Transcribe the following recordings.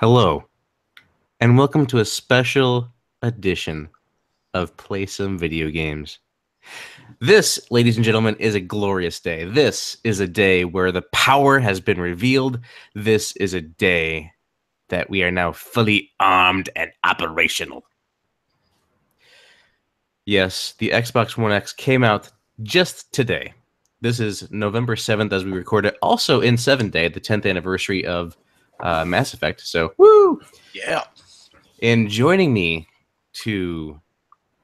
Hello, and welcome to a special edition of Play Some Video Games. This, ladies and gentlemen, is a glorious day. This is a day where the power has been revealed. This is a day that we are now fully armed and operational. Yes, the Xbox One X came out just today. This is November 7th as we record it. Also in 7th day, the 10th anniversary of Mass Effect. So, woo! Yeah. And joining me to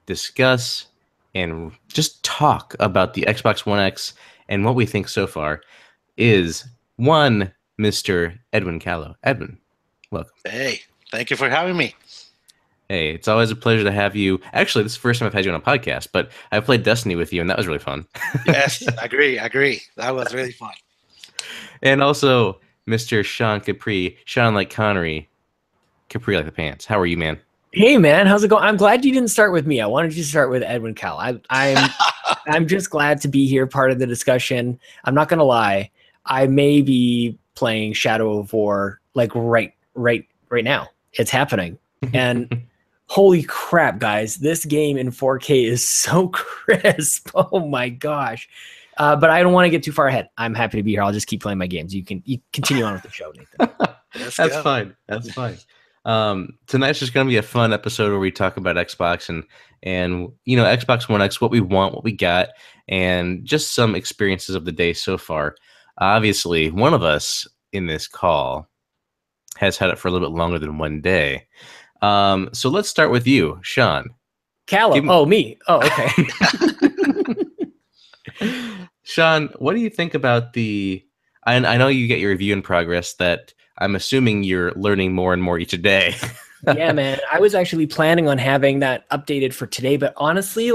discuss and just talk about the Xbox One X and what we think so far is one Mr. Edwin Callow. Edwin, welcome. Hey, thank you for having me. Hey, it's always a pleasure to have you. Actually, this is the first time I've had you on a podcast, but I played Destiny with you, and that was really fun. Yes, agree. That was really fun. And also, Mr. Sean Capri, Sean like Connery, Capri like the pants. How are you, man? Hey, man, how's it going? I'm glad you didn't start with me. I wanted you to start with Edwin Cal. I'm just glad to be here, part of the discussion. I'm not gonna lie, I may be playing Shadow of War like right now. It's happening, and holy crap, guys! This game in 4K is so crisp. Oh my gosh! But I don't want to get too far ahead. I'm happy to be here. I'll just keep playing my games. You continue on with the show, Nathan. That's fine. That's fine. Tonight's just going to be a fun episode where we talk about Xbox and you know, Xbox One X, what we want, what we got, and just some experiences of the day so far. Obviously, one of us in this call has had it for a little bit longer than one day. So let's start with you, Sean. Callum. Oh, me. Oh, okay. Sean, what do you think about I know you get your review in progress that I'm assuming you're learning more and more each day. Yeah, man. I was actually planning on having that updated for today, but honestly,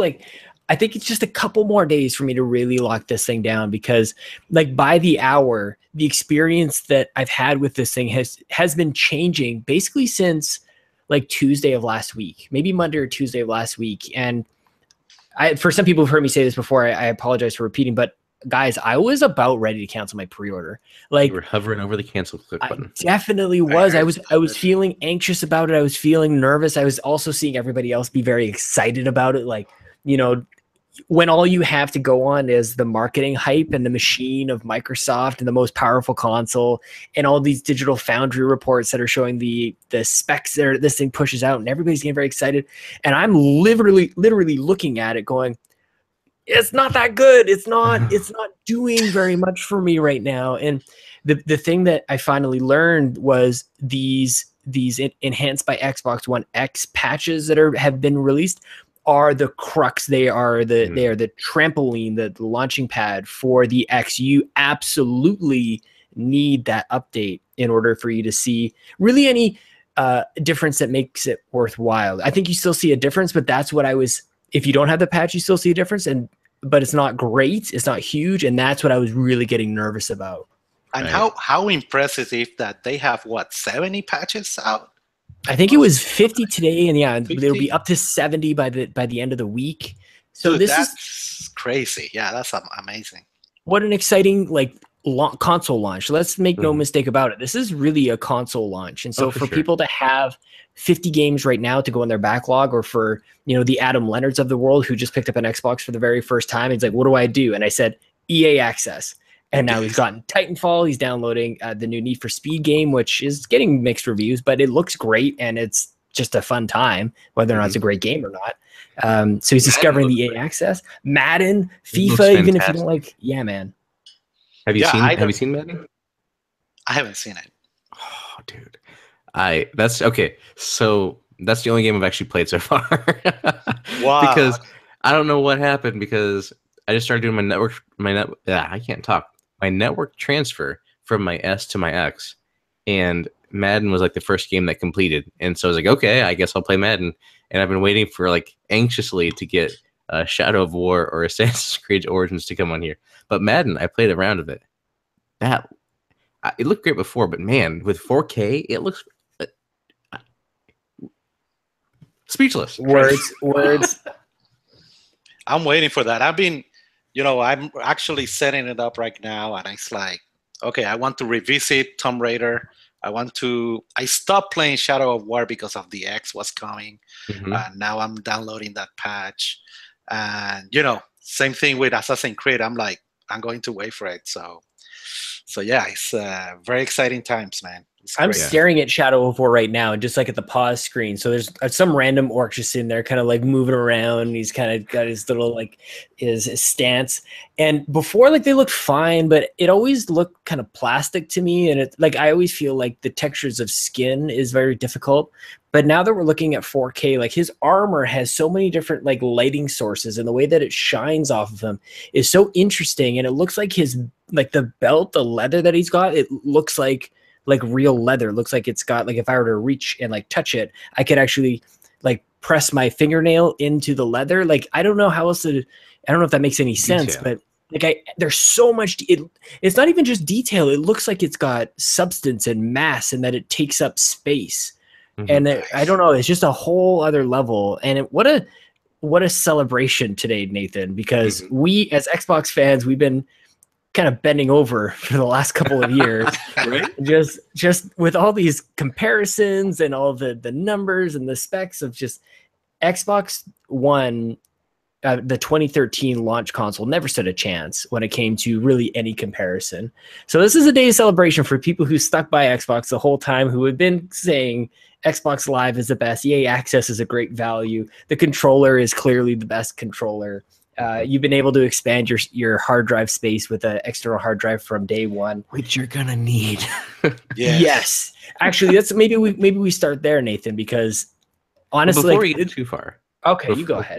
I think it's just a couple more days for me to really lock this thing down because by the hour, the experience that I've had with this thing has been changing basically since Tuesday of last week, maybe Monday or Tuesday of last week. And for some people who've heard me say this before, I apologize for repeating, but guys, I was about ready to cancel my pre-order. You were hovering over the cancel click button. I definitely was. I was feeling anxious about it. I was feeling nervous. I was also seeing everybody else be very excited about it. When all you have to go on is the marketing hype and the machine of Microsoft and the most powerful console and all these digital foundry reports that are showing the specs that this thing pushes out, and everybody's getting very excited. And I'm literally looking at it going, it's not that good. It's not doing very much for me right now. And the thing that I finally learned was these enhanced by Xbox One X patches that have been released are the crux. They are the trampoline, the launching pad for the X. You absolutely need that update in order for you to see really any difference that makes it worthwhile. I think you still see a difference, but that's what if you don't have the patch, you still see a difference, but it's not great. It's not huge. And that's what I was really getting nervous about. And how impressive is that they have 70 patches out? I think it was 50 today, and 50? It'll be up to 70 by the end of the week. So Dude, that's crazy. Yeah, that's amazing. What an exciting console launch. Let's make no mistake about it. This is really a console launch. And so for people to have 50 games right now to go in their backlog, or for, the Adam Leonards of the world who just picked up an Xbox for the very first time, it's like, what do I do? And I said, EA Access. And now he's gotten Titanfall. He's downloading the new Need for Speed game, which is getting mixed reviews, but it looks great. And it's just a fun time, whether or not it's a great game or not. So he's discovering the EA Access. Madden, FIFA, even if you don't yeah, man. Have you seen Madden? I haven't seen it. Oh, dude. That's okay. So that's the only game I've actually played so far. Wow. Because I don't know what happened, because I just started doing I can't talk. My network transfer from my S to my X, and Madden was the first game that completed. And so I was like, okay, I guess I'll play Madden. And I've been waiting for anxiously to get Shadow of War or Assassin's Creed Origins to come on here. But Madden, I played a round of it. It looked great before, but man, with 4K, it looks speechless. Words. I'm waiting for that. I'm actually setting it up right now, and it's like, okay, I want to revisit Tomb Raider. I stopped playing Shadow of War because of the X was coming. Mhm. Now I'm downloading that patch. And, you know, same thing with Assassin's Creed. I'm like, I'm going to wait for it. So yeah, it's very exciting times, man. It's I'm great. staring at Shadow of War right now, just like at the pause screen. So there's some random orc just in there, kind of like moving around. He's kind of got his little like his stance. And before, like they looked fine, but it always looked kind of plastic to me. And it like I always feel like the textures of skin is very difficult. But now that we're looking at 4K, like his armor has so many different like lighting sources, and the way that it shines off of him is so interesting. And it looks like his like the belt, the leather that he's got, it looks like real leather. It looks like it's got like if I were to reach and like touch it, I could actually like press my fingernail into the leather. Like I don't know how else to. I don't know if that makes any sense, but like there's so much. It's not even just detail. It looks like it's got substance and mass, and that it takes up space. And I don't know. It's just a whole other level. And what a celebration today, Nathan, because we as Xbox fans, we've been kind of bending over for the last couple of years, Right? just with all these comparisons and all the numbers and the specs of just Xbox One, the 2013 launch console never stood a chance when it came to really any comparison. So this is a day of celebration for people who stuck by Xbox the whole time, who have been saying Xbox Live is the best, EA Access is a great value, the controller is clearly the best controller. You've been able to expand your hard drive space with an external hard drive from day one, Which you're gonna need. Yes, actually, that's maybe we start there, Nathan, because honestly, before we get too far, okay, you go ahead.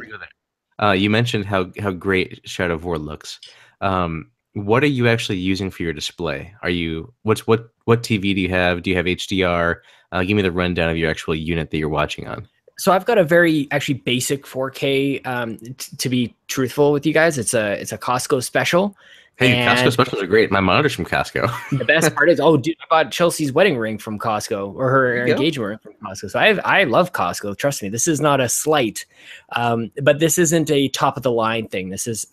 You mentioned how great Shadow of War looks. What are you actually using for your display? What TV do you have? Do you have HDR? Give me the rundown of your actual unit that you're watching on. So I've got a very actually basic 4K. To be truthful with you guys, it's a Costco special. Hey, and Costco specials are great. My monitor's from Costco. The best part is, oh, dude, I bought Chelsea's wedding ring from Costco, or her engagement ring from Costco. So I love Costco. Trust me, this is not a slight, but this isn't a top of the line thing. This is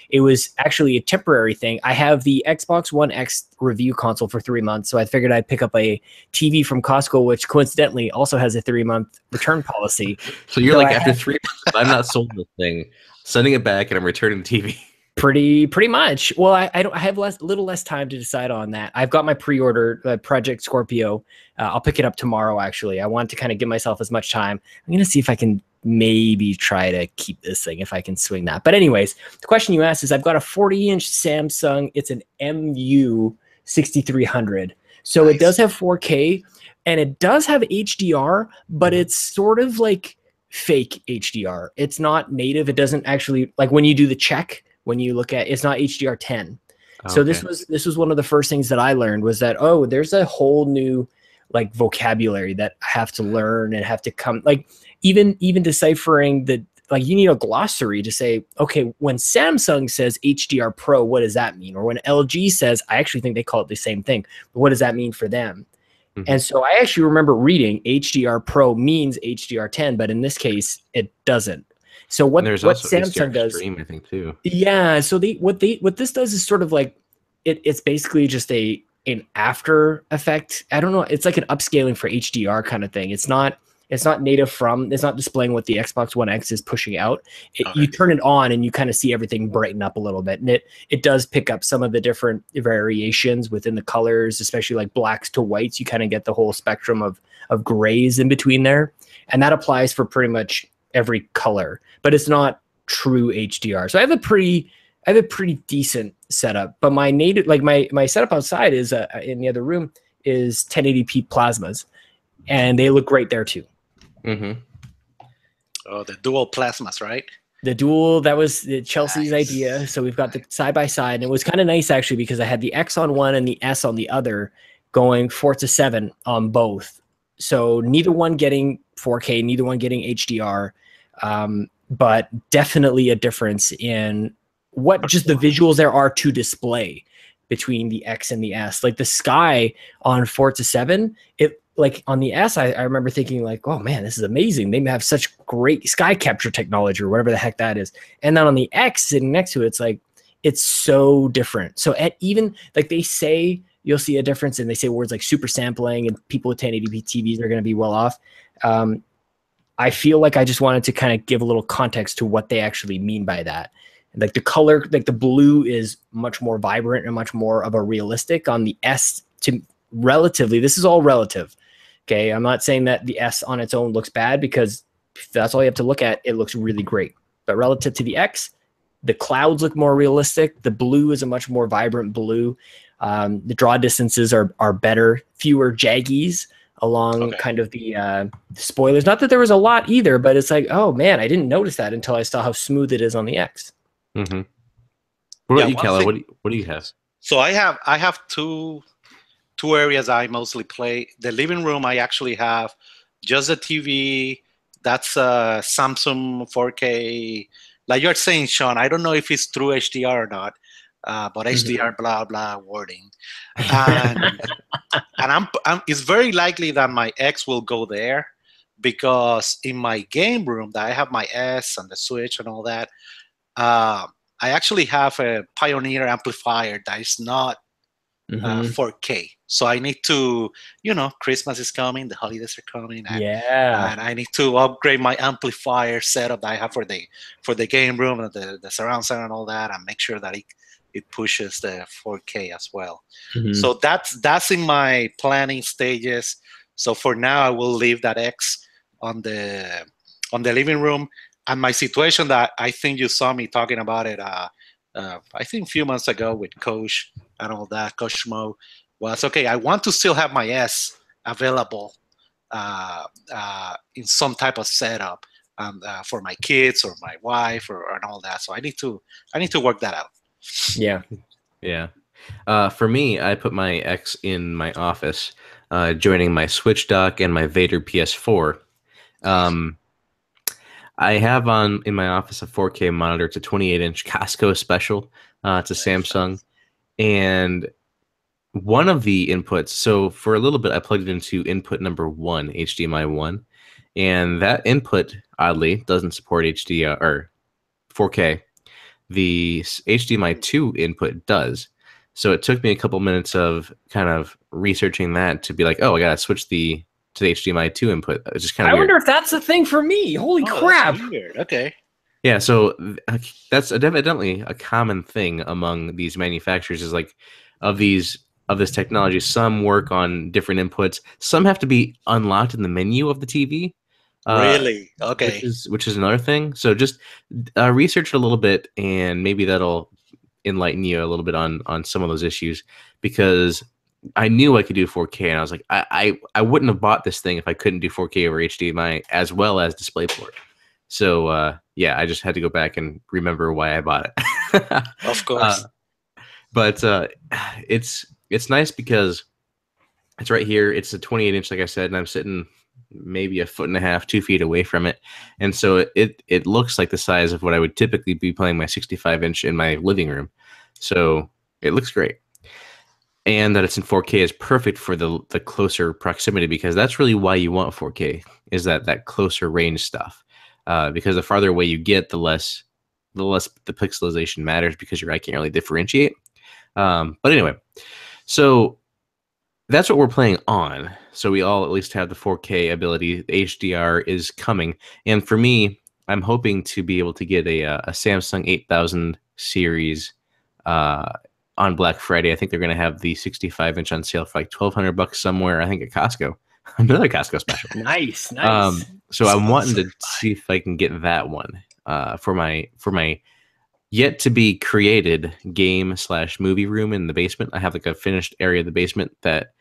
it was actually a temporary thing. I have the Xbox One X review console for 3 months, so I figured I'd pick up a TV from Costco, which coincidentally also has a 3-month return policy. So you're like, after 3 months, I'm not sold this thing, sending it back, and I'm returning the TV. Pretty much. Well, I have little less time to decide on that. I've got my pre-order Project Scorpio. I'll pick it up tomorrow. Actually, I want to kind of give myself as much time. I'm gonna see if I can maybe try to keep this thing, if I can swing that. But anyways, the question you asked is, I've got a 40-inch Samsung. It's an MU 6300. So nice. It does have 4K and it does have HDR, but it's sort of like fake HDR. It's not native. It doesn't actually, like when you do the check. When you look at, it's not HDR10. So this was one of the first things that I learned, was that, oh, there's a whole new like vocabulary that I have to learn and have to come, like even deciphering the, like you need a glossary to say, okay, when Samsung says HDR Pro, what does that mean? Or when LG says, I actually think they call it the same thing, but what does that mean for them? And so I actually remember reading HDR Pro means HDR10, but in this case, it doesn't. So what Samsung does, Extreme, I think, too. Yeah. So what this does is sort of like it's basically just an after effect. I don't know. It's like an upscaling for HDR kind of thing. It's not native from. It's not displaying what the Xbox One X is pushing out. You turn it on and you kind of see everything brighten up a little bit, and it does pick up some of the different variations within the colors, especially like blacks to whites. You kind of get the whole spectrum of grays in between there, and that applies for pretty much every color, but it's not true HDR. So I have a pretty decent setup, but my native, like my setup outside is in the other room is 1080p plasmas, and they look great there too. Oh, the dual plasmas, right? The dual, that was Chelsea's idea. So we've got the side by side, and it was kind of nice actually, because I had the X on one and the S on the other, going 4:7 on both. So neither one getting 4K, neither one getting HDR. But definitely a difference in what just the visuals there are to display between the X and the S. Like the sky on 4:7, it like on the S, I remember thinking like, oh man, this is amazing. They have such great sky capture technology or whatever the heck that is. And then on the X sitting next to it, it's like, it's so different. So at even like they say you'll see a difference. And they say words like super sampling, and people with 1080p TVs are going to be well off. I feel like I just wanted to kind of give a little context to what they actually mean by that. Like the color, like the blue is much more vibrant and much more of a realistic. On the S, to relatively, this is all relative. Okay, I'm not saying that the S on its own looks bad, because if that's all you have to look at, it looks really great. But relative to the X, the clouds look more realistic. The blue is a much more vibrant blue. The draw distances are better, fewer jaggies along kind of the spoilers. Not that there was a lot either, but it's like, oh man, I didn't notice that until I saw how smooth it is on the X. Mm-hmm. What about you, Kella? What do you have? So I have two areas I mostly play. The living room, I actually have just a TV. That's a Samsung 4K. Like you're saying, Sean, I don't know if it's through HDR or not, but HDR blah blah wording, and it's very likely that my X will go there, because in my game room that I have my S and the Switch and all that, I actually have a Pioneer amplifier that is not 4K. So I need to, Christmas is coming, the holidays are coming, and, and I need to upgrade my amplifier setup that I have for the game room and the surround sound and all that, and make sure that it pushes the 4K as well. So that's in my planning stages. So for now, I will leave that X on the living room. And my situation that I think you saw me talking about it, I think a few months ago with Coach and all that, Coach Mo, was, okay, I want to still have my S available in some type of setup for my kids or my wife and all that. So I need to work that out. Yeah. For me, I put my X in my office, joining my Switch dock and my Vader PS4. I have in my office a 4K monitor. It's a 28-inch Costco special. It's a Samsung. And one of the inputs, so for a little bit, I plugged it into input number 1, HDMI 1. And that input, oddly, doesn't support HDR or 4K. The HDMI 2 input does. So it took me a couple minutes of kind of researching that to be like, oh, I got to switch to the HDMI 2 input. It's just kind of weird. I wonder if that's the thing for me. Holy crap. That's weird. Okay. Yeah, so that's definitely a common thing among these manufacturers, is like of this technology, some work on different inputs. Some have to be unlocked in the menu of the TV. Really? Okay. Which is another thing. So just research a little bit, and maybe that'll enlighten you a little bit on some of those issues, because I knew I could do 4K, and I was like, I wouldn't have bought this thing if I couldn't do 4K over HDMI as well as DisplayPort. So yeah, I just had to go back and remember why I bought it. Of course. But it's nice because it's right here. It's a 28-inch, like I said, and I'm sitting maybe 1.5 feet, 2 feet away from it, and so it looks like the size of what I would typically be playing my 65-inch in my living room. So it looks great. And that it's in 4K is perfect for the closer proximity, because that's really why you want 4K, is that closer range stuff. Because the farther away you get, the less the pixelization matters, because your eye can't really differentiate. But anyway, so that's what we're playing on. So we all at least have the 4K ability. The HDR is coming. And for me, I'm hoping to be able to get a Samsung 8000 series on Black Friday. I think they're going to have the 65-inch on sale for like $1,200 somewhere, I think at Costco. Another Costco special. Nice. So I'm wanting to see if I can get that one for my yet to be created game/movie room in the basement. I have like a finished area of the basement that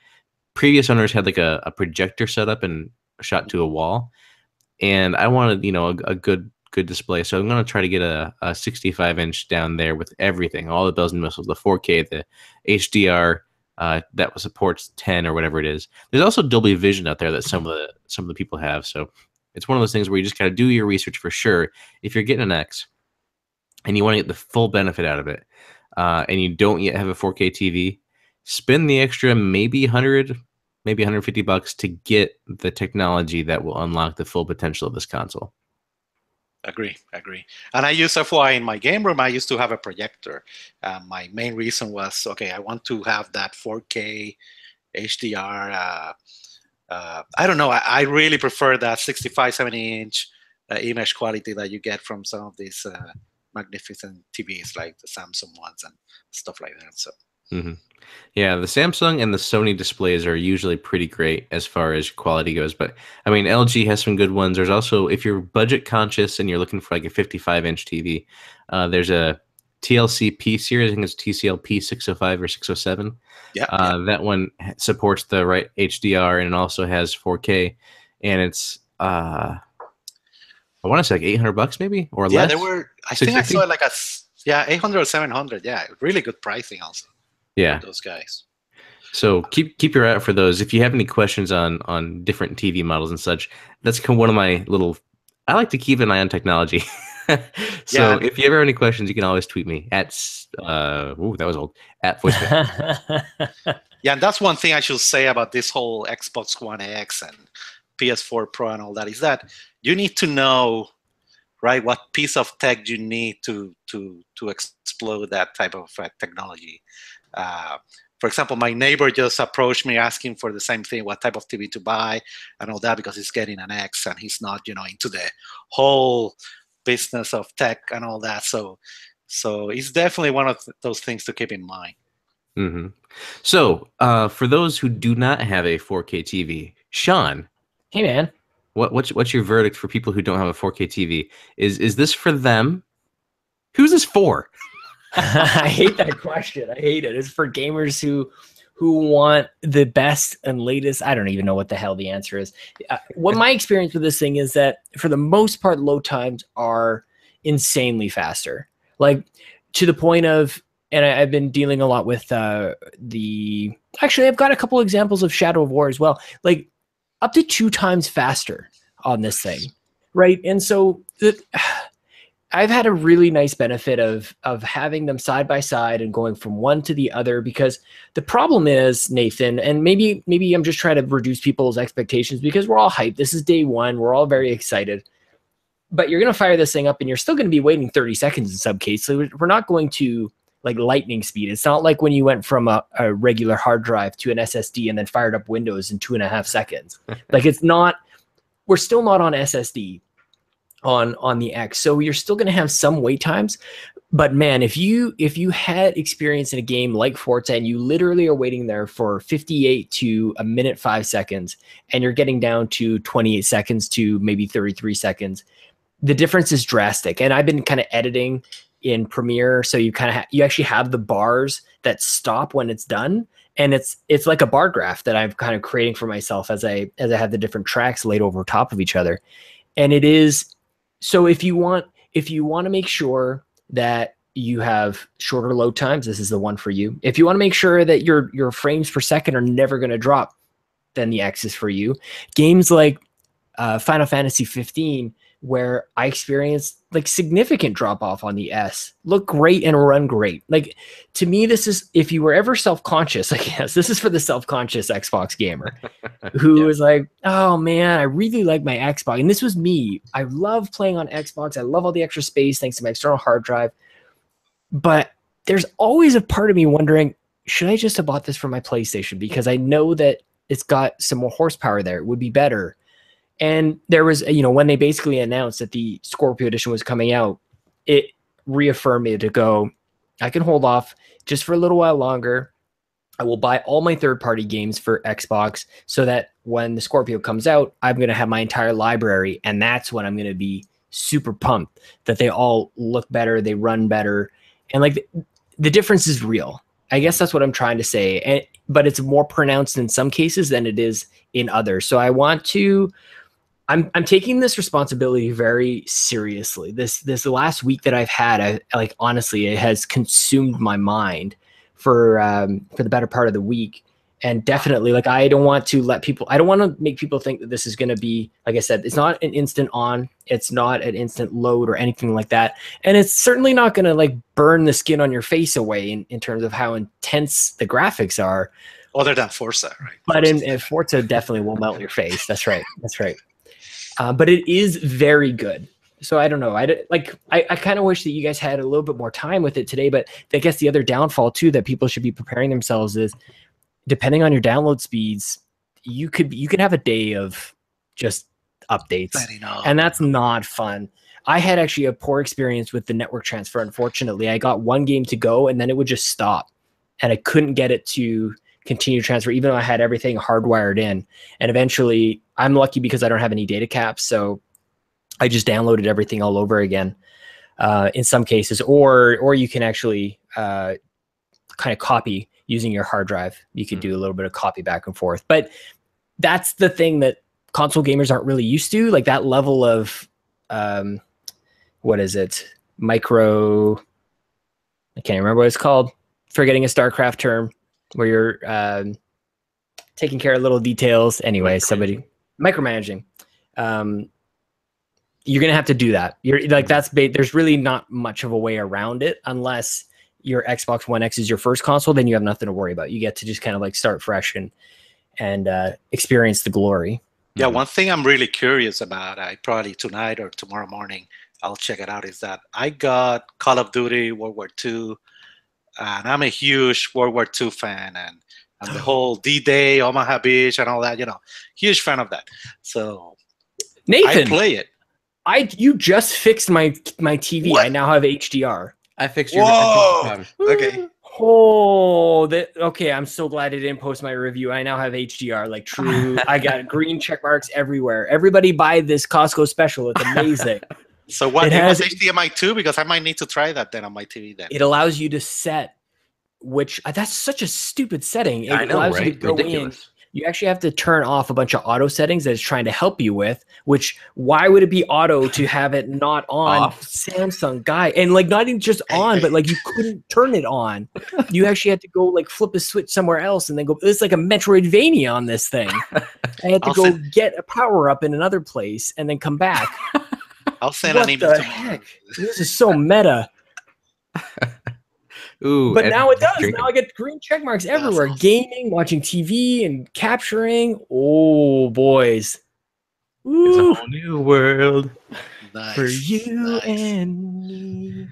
previous owners had like a projector set up and shot to a wall, and I wanted a good display. So I'm going to try to get a 65-inch down there with everything, all the bells and whistles, the 4K, the HDR. That supports 10 or whatever it is. There's also Dolby Vision out there that some of the people have. So it's one of those things where you just got to do your research for sure. If you're getting an X and you want to get the full benefit out of it, and you don't yet have a 4K TV, spend the extra maybe $100, maybe $150 to get the technology that will unlock the full potential of this console. Agree. And I use FY in my game room. I used to have a projector. My main reason was, okay, I want to have that 4K HDR. I don't know. I really prefer that 65, 70-inch image quality that you get from some of these magnificent TVs like the Samsung ones and stuff like that. So. Mm-hmm. Yeah, the Samsung and the Sony displays are usually pretty great as far as quality goes. But I mean, LG has some good ones. There's also, if you're budget conscious and you're looking for like a 55-inch TV, there's a TLC P series. I think it's TCL P605 or 607. Yeah, that one supports the right HDR and it also has 4K. And it's I want to say like $800 maybe or less. They were. I think I saw it like 800 or 700. Yeah, really good pricing also. Yeah, those guys. So keep your eye out for those. If you have any questions on different TV models and such, that's one of my little. I like to keep an eye on technology. So if you ever have any questions, you can always tweet me at that was old at voicemail. Yeah, and that's one thing I should say about this whole Xbox One X and PS4 Pro and all that is that you need to know, right, what piece of tech you need to explode that type of technology. For example, my neighbor just approached me asking for the same thing, what type of TV to buy and all that, because he's getting an X and he's not, into the whole business of tech and all that. So it's definitely one of those things to keep in mind. Mm-hmm. So for those who do not have a 4K TV, Sean. Hey, man. What's your verdict for people who don't have a 4K TV? Is this for them? Who's this for? I hate that question. I hate it. It's for gamers who want the best and latest. I don't even know what the hell the answer is. What my experience with this thing is that for the most part, load times are insanely faster. Like to the point of, and I've been dealing a lot with actually I've got a couple examples of Shadow of War as well. Like up to 2 times faster on this thing. Right. And so I've had a really nice benefit of having them side by side and going from one to the other, because the problem is, Nathan, and maybe I'm just trying to reduce people's expectations because we're all hyped. This is day one. We're all very excited. But you're going to fire this thing up and you're still going to be waiting 30 seconds in some cases. So we're not going to like lightning speed. It's not like when you went from a regular hard drive to an SSD and then fired up Windows in 2.5 seconds. Like it's not, we're still not on SSD. On the X, so you're still going to have some wait times, but man, if you had experience in a game like Forza and you literally are waiting there for 58 to a minute 5 seconds, and you're getting down to 28 seconds to maybe 33 seconds, the difference is drastic. And I've been kind of editing in Premiere, so you kind of you actually have the bars that stop when it's done, and it's like a bar graph that I'm kind of creating for myself as I have the different tracks laid over top of each other, and it is. So if you want to make sure that you have shorter load times, this is the one for you. If you want to make sure that your frames per second are never going to drop, then the X is for you. Games like Final Fantasy 15, where I experienced like significant drop off on the S, look great and run great. Like to me, this is, if you were ever self-conscious, I guess this is for the self-conscious Xbox gamer who is like, oh man, I really like my Xbox. And this was me. I love playing on Xbox. I love all the extra space thanks to my external hard drive. But there's always a part of me wondering, should I just have bought this for my PlayStation? Because I know that it's got some more horsepower there. It would be better. And there was, when they basically announced that the Scorpio edition was coming out, it reaffirmed me to go, I can hold off just for a little while longer. I will buy all my third-party games for Xbox so that when the Scorpio comes out, I'm going to have my entire library. And that's when I'm going to be super pumped that they all look better, they run better. And like the difference is real. I guess that's what I'm trying to say. But it's more pronounced in some cases than it is in others. So I want to... I'm taking this responsibility very seriously. This last week that I've had, honestly, it has consumed my mind for the better part of the week. And definitely, I don't want to make people think that this is going to be, like I said, it's not an instant on, it's not an instant load or anything like that. And it's certainly not going to burn the skin on your face away in terms of how intense the graphics are. Other than Forza, right? But in Forza definitely will melt your face. That's right. That's right. But it is very good. So I don't know. I kind of wish that you guys had a little bit more time with it today, but I guess the other downfall too that people should be preparing themselves is, depending on your download speeds, you could have a day of just updates, and that's not fun. I had actually a poor experience with the network transfer. Unfortunately, I got one game to go and then it would just stop, and I couldn't get it to continue transfer, even though I had everything hardwired in. And eventually, I'm lucky because I don't have any data caps, so I just downloaded everything all over again. In some cases, or you can actually kind of copy using your hard drive. You could do a little bit of copy back and forth, but that's the thing that console gamers aren't really used to, like that level of what is it? Micro. I can't remember what it's called. Forgetting a StarCraft term where you're taking care of little details. Anyway, micromanaging. You're gonna have to do that. You're like there's really not much of a way around it unless your Xbox One X is your first console. Then you have nothing to worry about. You get to just kind of like start fresh and experience the glory. Yeah, one thing I'm really curious about, I probably tonight or tomorrow morning, I'll check it out, is that I got Call of Duty World War II, and I'm a huge World War II fan, and the whole D-Day, Omaha Beach, and all that, huge fan of that. So Nathan, I play it. You just fixed my TV. What? I now have HDR. I fixed your problem. Okay. Oh, okay. I'm so glad I didn't post my review. I now have HDR, like true. I got green check marks everywhere. Everybody buy this Costco special. It's amazing. So what? It has HDMI too, because I might need to try that then on my TV. Then it allows you to set which. That's such a stupid setting. It I know, allows right? you to go Ridiculous. in. You actually have to turn off a bunch of auto settings that it's trying to help you with, which why would it be auto to have it not on? Off. Samsung guy. And like not even just on, but like you couldn't turn it on. You actually had to go like flip a switch somewhere else and then go, it's like a Metroidvania on this thing. I had to go get a power up in another place and then come back. I'll send an email. What the heck? This is so meta. Ooh, but now it does. drinking. Now I get green check marks everywhere. Awesome. Gaming, watching TV, and capturing. Oh, boys. Ooh. It's a whole new world for you and me.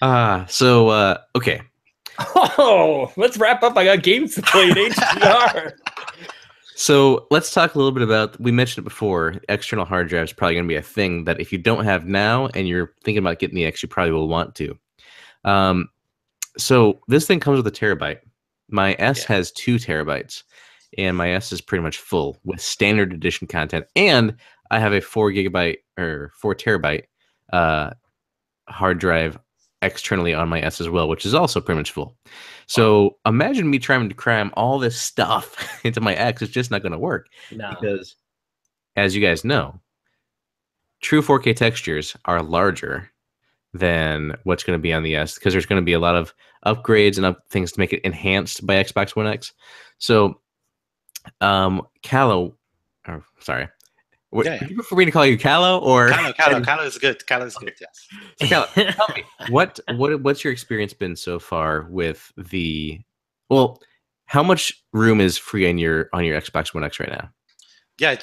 Okay. Oh, let's wrap up. I got games to play in HDR. So let's talk a little bit about, we mentioned it before, external hard drive is probably going to be a thing that if you don't have now and you're thinking about getting the X, you probably will want to. So this thing comes with a terabyte. My S has 2 terabytes, and my S is pretty much full with standard edition content. And I have a 4 terabyte hard drive externally on my S as well, which is also pretty much full. So imagine me trying to cram all this stuff into my X. It's just not going to work. No. Because, as you guys know, true 4K textures are larger than what's going to be on the S, because there's going to be a lot of upgrades and things to make it enhanced by Xbox One X. So, Callow, sorry. Would you prefer me to call you Callow or Callow is good. Callow is good. Yes. So Callow, tell me what's your experience been so far with how much room is free on your Xbox One X right now? Yeah,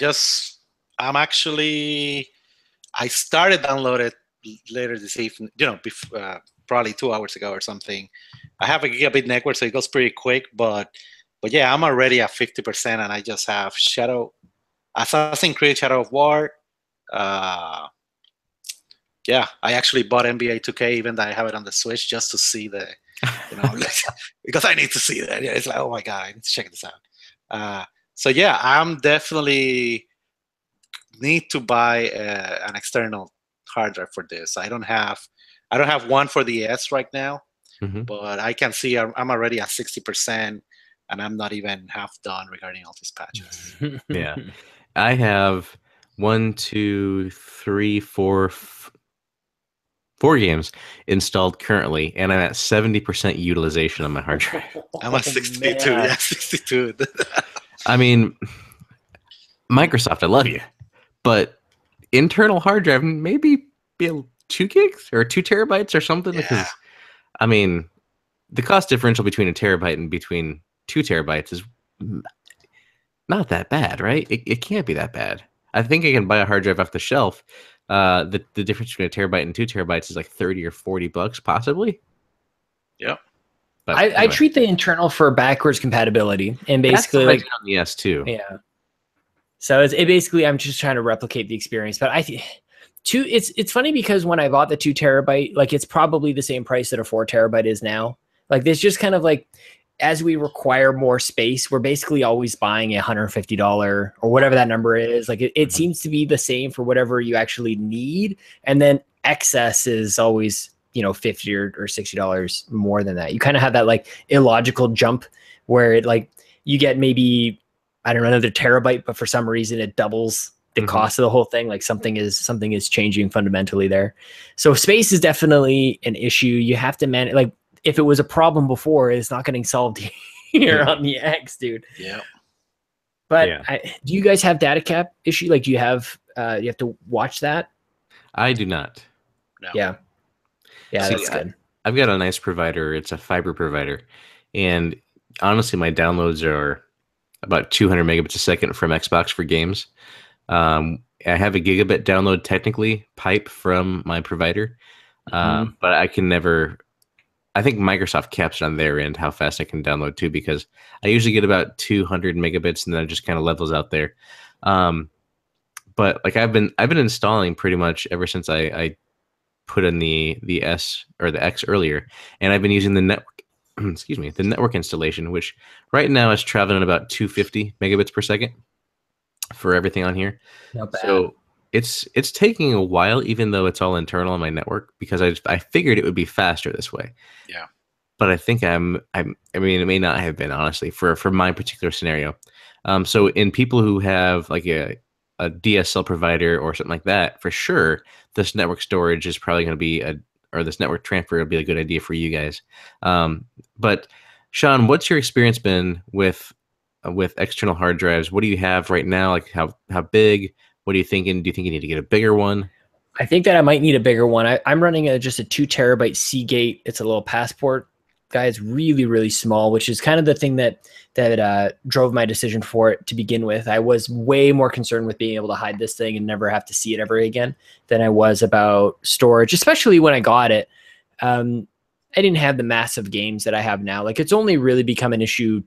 I started downloaded later this evening, probably 2 hours ago or something. I have a gigabit network, so it goes pretty quick, but yeah, I'm already at 50%, and I just have Assassin's Creed Shadow of War. I actually bought NBA 2K, even though I have it on the Switch, just to see because I need to see that. Yeah, it's like, oh my God, I need to check this out. I'm definitely need to buy an external hard drive for this. I don't have one for the S right now, but I can see I'm already at 60%, and I'm not even half done regarding all these patches. Yeah, I have 4 games installed currently, and I'm at 70% utilization on my hard drive. I'm at 62. Man. Yeah, 62. I mean, Microsoft, I love you, but internal hard drive maybe be 2 gigs or 2 terabytes or something. Yeah. Because I mean, the cost differential between a terabyte and between 2 terabytes is not that bad, right? It can't be that bad. I think I can buy a hard drive off the shelf the difference between a terabyte and 2 terabytes is like 30 or $40, possibly. Yep. But I anyway, treat the internal for backwards compatibility, and that's basically what I like did on the S2. yeah. So it basically I'm just trying to replicate the experience, but it's funny because when I bought the 2 terabyte, like it's probably the same price that a 4 terabyte is now. Like there's just kind of like as we require more space, we're basically always buying a $150 or whatever that number is. Like it seems to be the same for whatever you actually need, and then excess is always $50 or $60 more than that. You kind of have that like illogical jump where it like you get maybe I don't know another terabyte, but for some reason it doubles the cost of the whole thing. Like something is changing fundamentally there. So space is definitely an issue. You have to manage. Like if it was a problem before, it's not getting solved here on the X, dude. Yeah. But do you guys have data cap issue? Like, do you have to watch that? I do not. No. Yeah. Yeah, See, that's good. I've got a nice provider. It's a fiber provider, and honestly, my downloads are about 200 megabits a second from Xbox for games. I have a gigabit download technically pipe from my provider, but I can never. I think Microsoft caps it on their end how fast I can download too, because I usually get about 200 megabits, and then it just kind of levels out there. But like I've been installing pretty much ever since I put in the S or the X earlier, and I've been using the network. Excuse me, the network installation, which right now is traveling about 250 megabits per second for everything on here. Not bad. So it's taking a while, even though it's all internal on my network, because I figured it would be faster this way. Yeah. But I think I mean, it may not have been, honestly, for my particular scenario. So in people who have like a DSL provider or something like that, for sure, this network storage is probably going to be or this network transfer will be a good idea for you guys. But Sean, what's your experience been with external hard drives? What do you have right now? Like how big? What are you thinking? Do you think you need to get a bigger one? I think that I might need a bigger one. I'm running just a 2 terabyte Seagate. It's a little passport guy. It's really, really small, which is kind of the thing that drove my decision for it to begin with. I was way more concerned with being able to hide this thing and never have to see it ever again than I was about storage, especially when I got it. I didn't have the massive games that I have now. Like it's only really become an issue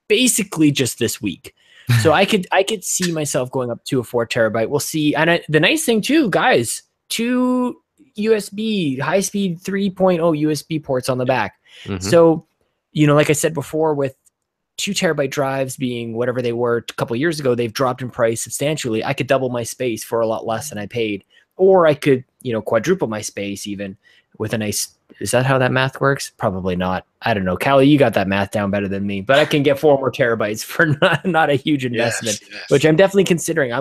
basically just this week. So I could see myself going up to a 4 terabyte. We'll see. And the nice thing too, guys, 2 USB high speed 3.0 USB ports on the back. So, like I said before, with 2 terabyte drives being whatever they were a couple of years ago, they've dropped in price substantially. I could double my space for a lot less than I paid, or I could, quadruple my space even with a nice. Is that how that math works? Probably not. I don't know. Callie, you got that math down better than me, but I can get 4 more terabytes for not a huge investment, which I'm definitely considering.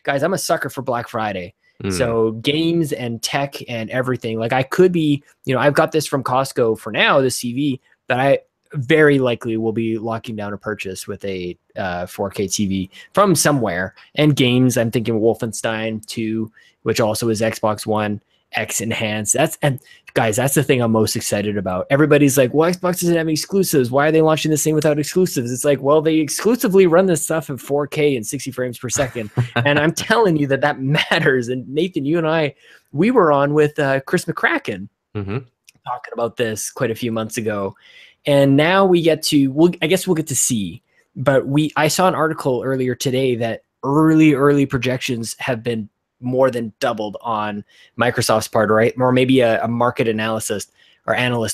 Guys, I'm a sucker for Black Friday. So games and tech and everything, like I could be, I've got this from Costco for now, the CV, but I very likely will be locking down a purchase with a 4K TV from somewhere. And games, I'm thinking Wolfenstein 2, which also is Xbox One X enhanced. And guys, that's the thing I'm most excited about. Everybody's like, well, Xbox doesn't have any exclusives. Why are they launching this thing without exclusives? It's like, well, they exclusively run this stuff in 4K and 60 frames per second. And I'm telling you that matters. And Nathan, you and I, we were on with Chris McCracken talking about this quite a few months ago. And now we get to, I guess we'll get to see, but I saw an article earlier today that early projections have been more than doubled on Microsoft's part, right? Or maybe a market analyst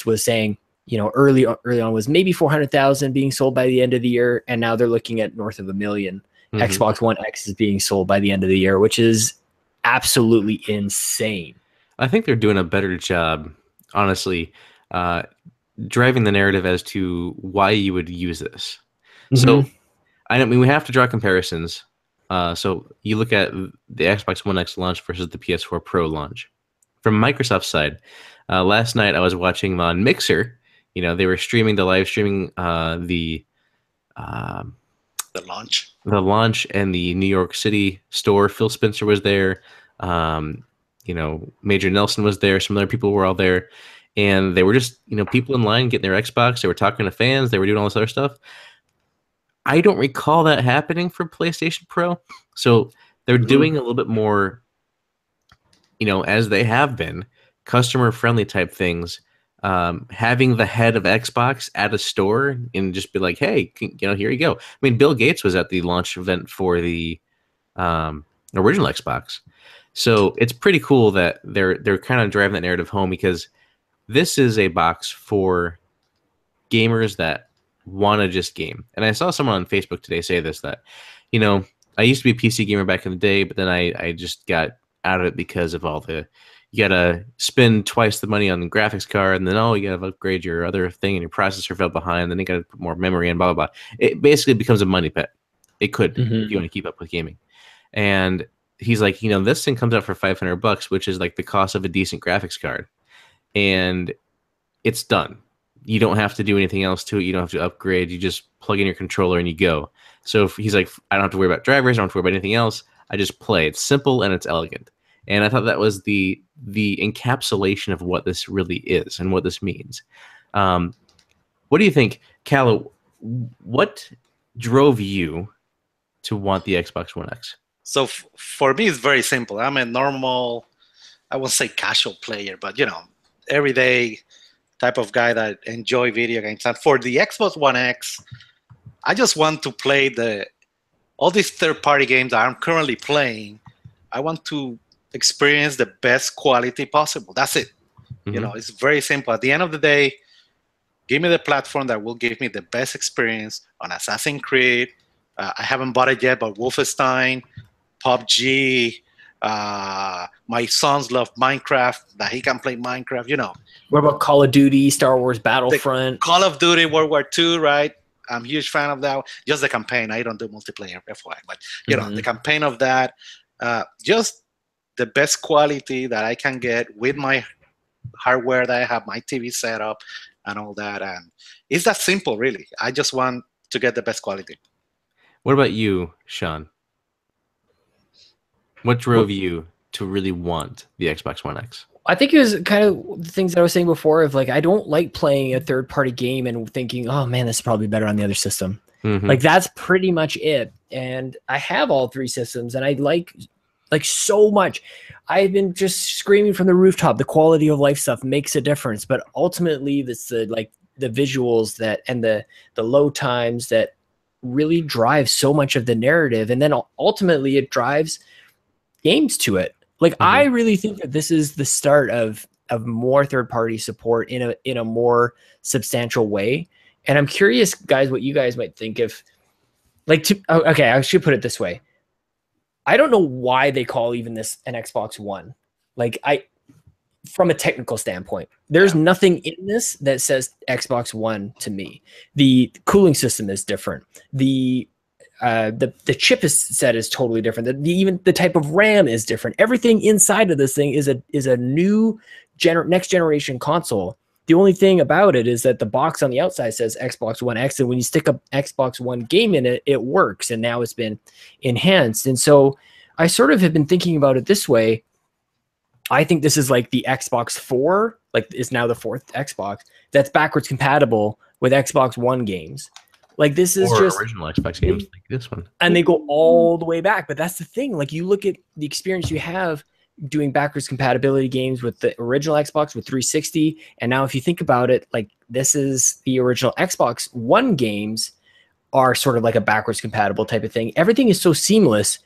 was saying, early on was maybe 400,000 being sold by the end of the year. And now they're looking at north of 1 million. Xbox One X is being sold by the end of the year, which is absolutely insane. I think they're doing a better job, honestly, driving the narrative as to why you would use this. So, I mean, we have to draw comparisons. So you look at the Xbox One X launch versus the PS4 Pro launch. From Microsoft's side, last night I was watching on Mixer. They were streaming the launch and the New York City store. Phil Spencer was there. Major Nelson was there. Some other people were all there. And they were just, people in line getting their Xbox. They were talking to fans. They were doing all this other stuff. I don't recall that happening for PlayStation Pro. So they're doing a little bit more as they have been, customer friendly type things. Having the head of Xbox at a store and just be like, hey, here you go. I mean, Bill Gates was at the launch event for the original Xbox. So it's pretty cool that they're kind of driving that narrative home, because this is a box for gamers that want to just game. And I saw someone on Facebook today say this, that, I used to be a PC gamer back in the day, but then I just got out of it because of all the, you gotta spend twice the money on the graphics card, and then you gotta upgrade your other thing, and your processor fell behind, then you gotta put more memory in, blah blah blah. It basically becomes a money pit. It could, if you want to keep up with gaming. And he's like, this thing comes out for $500, which is like the cost of a decent graphics card, and it's done. You don't have to do anything else to it. You don't have to upgrade. You just plug in your controller and you go. So if he's like, I don't have to worry about drivers. I don't have to worry about anything else. I just play. It's simple and it's elegant. And I thought that was the encapsulation of what this really is and what this means. What do you think, Callow? What drove you to want the Xbox One X? So for me, it's very simple. I'm a normal, I won't say casual player, but everyday type of guy that enjoy video games. And for the Xbox One X, I just want to play all these third-party games that I'm currently playing. I want to experience the best quality possible. That's it. It's very simple. At the end of the day, give me the platform that will give me the best experience on Assassin's Creed. I haven't bought it yet, but Wolfenstein, PUBG. My sons love Minecraft, that he can play Minecraft. What about Call of Duty, Star Wars Battlefront? Call of Duty, World War II, right? I'm a huge fan of that. Just the campaign. I don't do multiplayer, FYI. But, the campaign of that, just the best quality that I can get with my hardware that I have, my TV set up and all that. And it's that simple, really. I just want to get the best quality. What about you, Sean? What drove you to really want the Xbox One X? I think it was kind of the things that I was saying before of like, I don't like playing a third-party game and thinking, oh man, this is probably better on the other system. Like that's pretty much it. And I have all three systems and I like so much. I've been just screaming from the rooftop, the quality of life stuff makes a difference. But ultimately it's the visuals that and the load times that really drive so much of the narrative. And then ultimately it drives games to it. I really think that this is the start of more third-party support in a more substantial way. And I'm curious, guys, what you guys might think if, okay, I should put it this way. I don't know why they call even this an Xbox One. From a technical standpoint, there's nothing in this that says Xbox One to me. The cooling system is different. The chip set is totally different. Even the type of RAM is different. Everything inside of this thing is a new next generation console. The only thing about it is that the box on the outside says Xbox One X, and when you stick a Xbox One game in it, it works. And now it's been enhanced. And so I sort of have been thinking about it this way. I think this is like the Xbox 4, is now the fourth Xbox that's backwards compatible with Xbox One games. This is just original Xbox games like this one. And they go all the way back. But that's the thing. You look at the experience you have doing backwards compatibility games with the original Xbox with 360. And now if you think about it, this is the original Xbox One games are sort of like a backwards compatible type of thing. Everything is so seamless.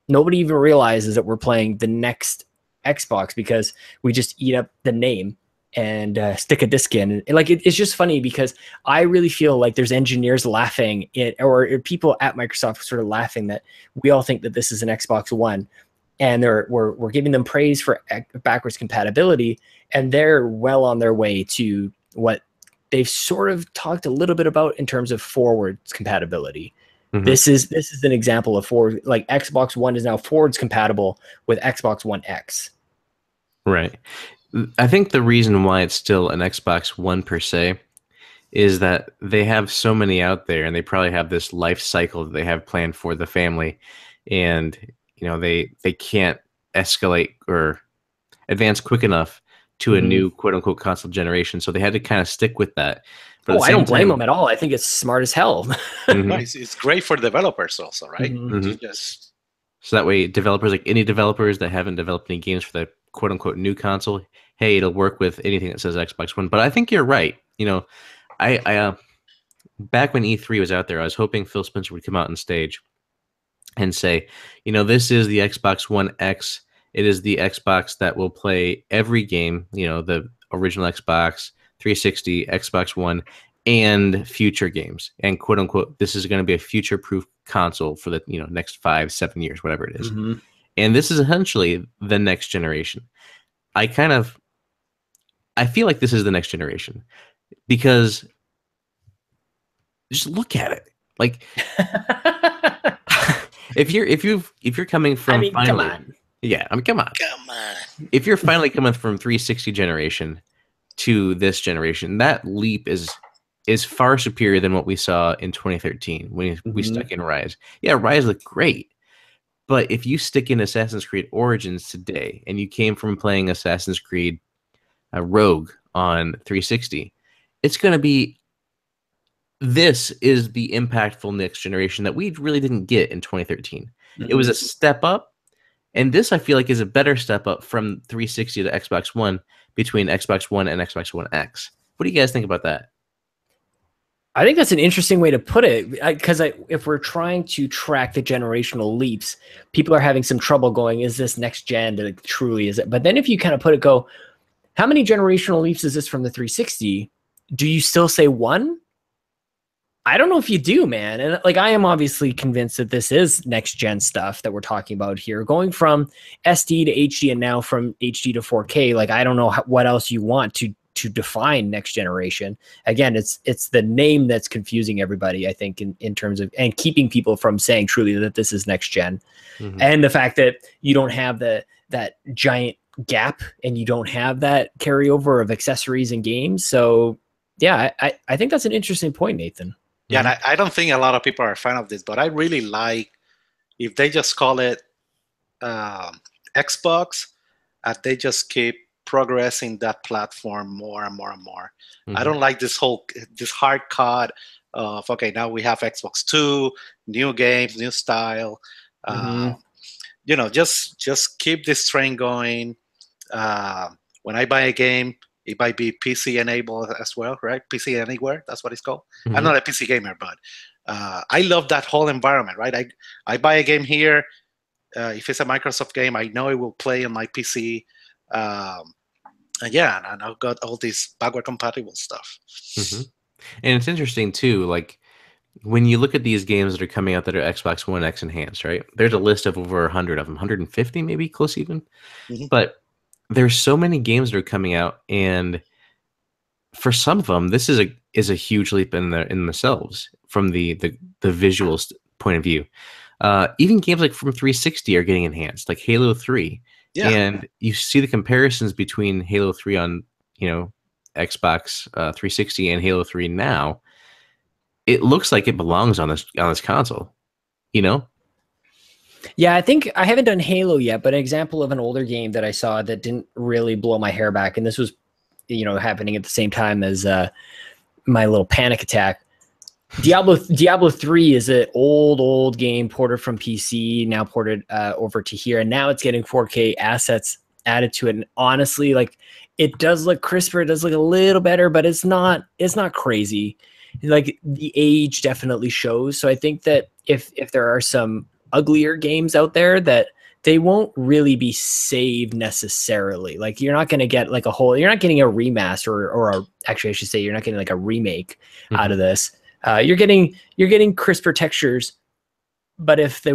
Nobody even realizes that we're playing the next Xbox because we just eat up the name and stick a disc in. It's just funny because I really feel like there's engineers laughing or people at Microsoft sort of laughing that we all think that this is an Xbox One, and we're giving them praise for backwards compatibility, and they're well on their way to what they've sort of talked a little bit about in terms of forwards compatibility. This is an example of forward, Xbox One is now forwards compatible with Xbox One X. Right. I think the reason why it's still an Xbox One per se is that they have so many out there, and they probably have this life cycle that they have planned for the family, and they can't escalate or advance quick enough to a new quote unquote console generation, so they had to kind of stick with that. But I don't blame them at all. I think it's smart as hell. It's great for developers also, right? So that way, developers like indie developers that haven't developed any games for the quote unquote new console, hey, it'll work with anything that says Xbox One. But I think you're right. You know, I back when E3 was out there, I was hoping Phil Spencer would come out on stage and say, you know, this is the Xbox One X. It is the Xbox that will play every game, you know, the original Xbox 360, Xbox One, and future games. And quote unquote, this is going to be a future-proof console for the, you know, next 5-7 years, whatever it is. Mm-hmm. And this is essentially the next generation. I feel like this is the next generation because just look at it. Like if you're coming from, I mean, finally, come on. Yeah, I mean, come on. Come on. If you're finally coming from 360 generation to this generation, that leap is far superior than what we saw in 2013 when we stuck in Rise. Yeah, Rise looked great. But if you stick in Assassin's Creed Origins today and you came from playing Assassin's Creed Rogue on 360, it's going to be, this is the impactful next generation that we really didn't get in 2013. It was a step up, and this I feel like is a better step up from 360 to Xbox One between Xbox One and Xbox One X. What do you guys think about that? I think that's an interesting way to put it, because if we're trying to track the generational leaps, people are having some trouble going, is this next gen? Like, truly is it? But then if you kind of put it, go, how many generational leaps is this from the 360? Do you still say one? I don't know if you do, man. And like, I am obviously convinced that this is next gen stuff that we're talking about here, going from SD to HD and now from HD to 4K. Like, I don't know what else you want to define next generation. Again, it's the name that's confusing everybody, I think, in terms of, and keeping people from saying truly that this is next gen. And the fact that you don't have that giant gap and you don't have that carryover of accessories and games. So yeah, I think that's an interesting point, Nathan. Yeah, and I don't think a lot of people are a fan of this, but I really like if they just call it Xbox, and they just keep progressing that platform more and more and more. I don't like this hard cut of, okay, now we have Xbox 2, new games, new style. You know, just keep this train going. When I buy a game, it might be PC enabled as well, right? PC Anywhere, that's what it's called. I'm not a PC gamer, but I love that whole environment, right? I buy a game here. If it's a Microsoft game, I know it will play on my PC. And yeah, and I've got all this backward compatible stuff. And it's interesting too, like when you look at these games that are coming out that are Xbox One X enhanced, right? There's a list of over 100 of them, 150 maybe, close even. But there's so many games that are coming out, and for some of them, this is a huge leap in themselves from the visual point of view. Even games like from 360 are getting enhanced, like Halo 3. Yeah. And you see the comparisons between Halo 3 on, you know, Xbox 360 and Halo 3 now. It looks like it belongs on this console, you know? Yeah, I think I haven't done Halo yet, but an example of an older game that I saw that didn't really blow my hair back, and this was, you know, happening at the same time as my little panic attack. Diablo 3 is an old game ported from PC, now ported over to here, and now it's getting 4K assets added to it. And honestly, like, it does look crisper, it does look a little better, but it's not crazy. Like, the age definitely shows. So I think that if there are some uglier games out there, that they won't really be saved necessarily. Like, you're not going to get like you're not getting a remaster actually I should say you're not getting like a remake out of this. You're getting crisper textures, but if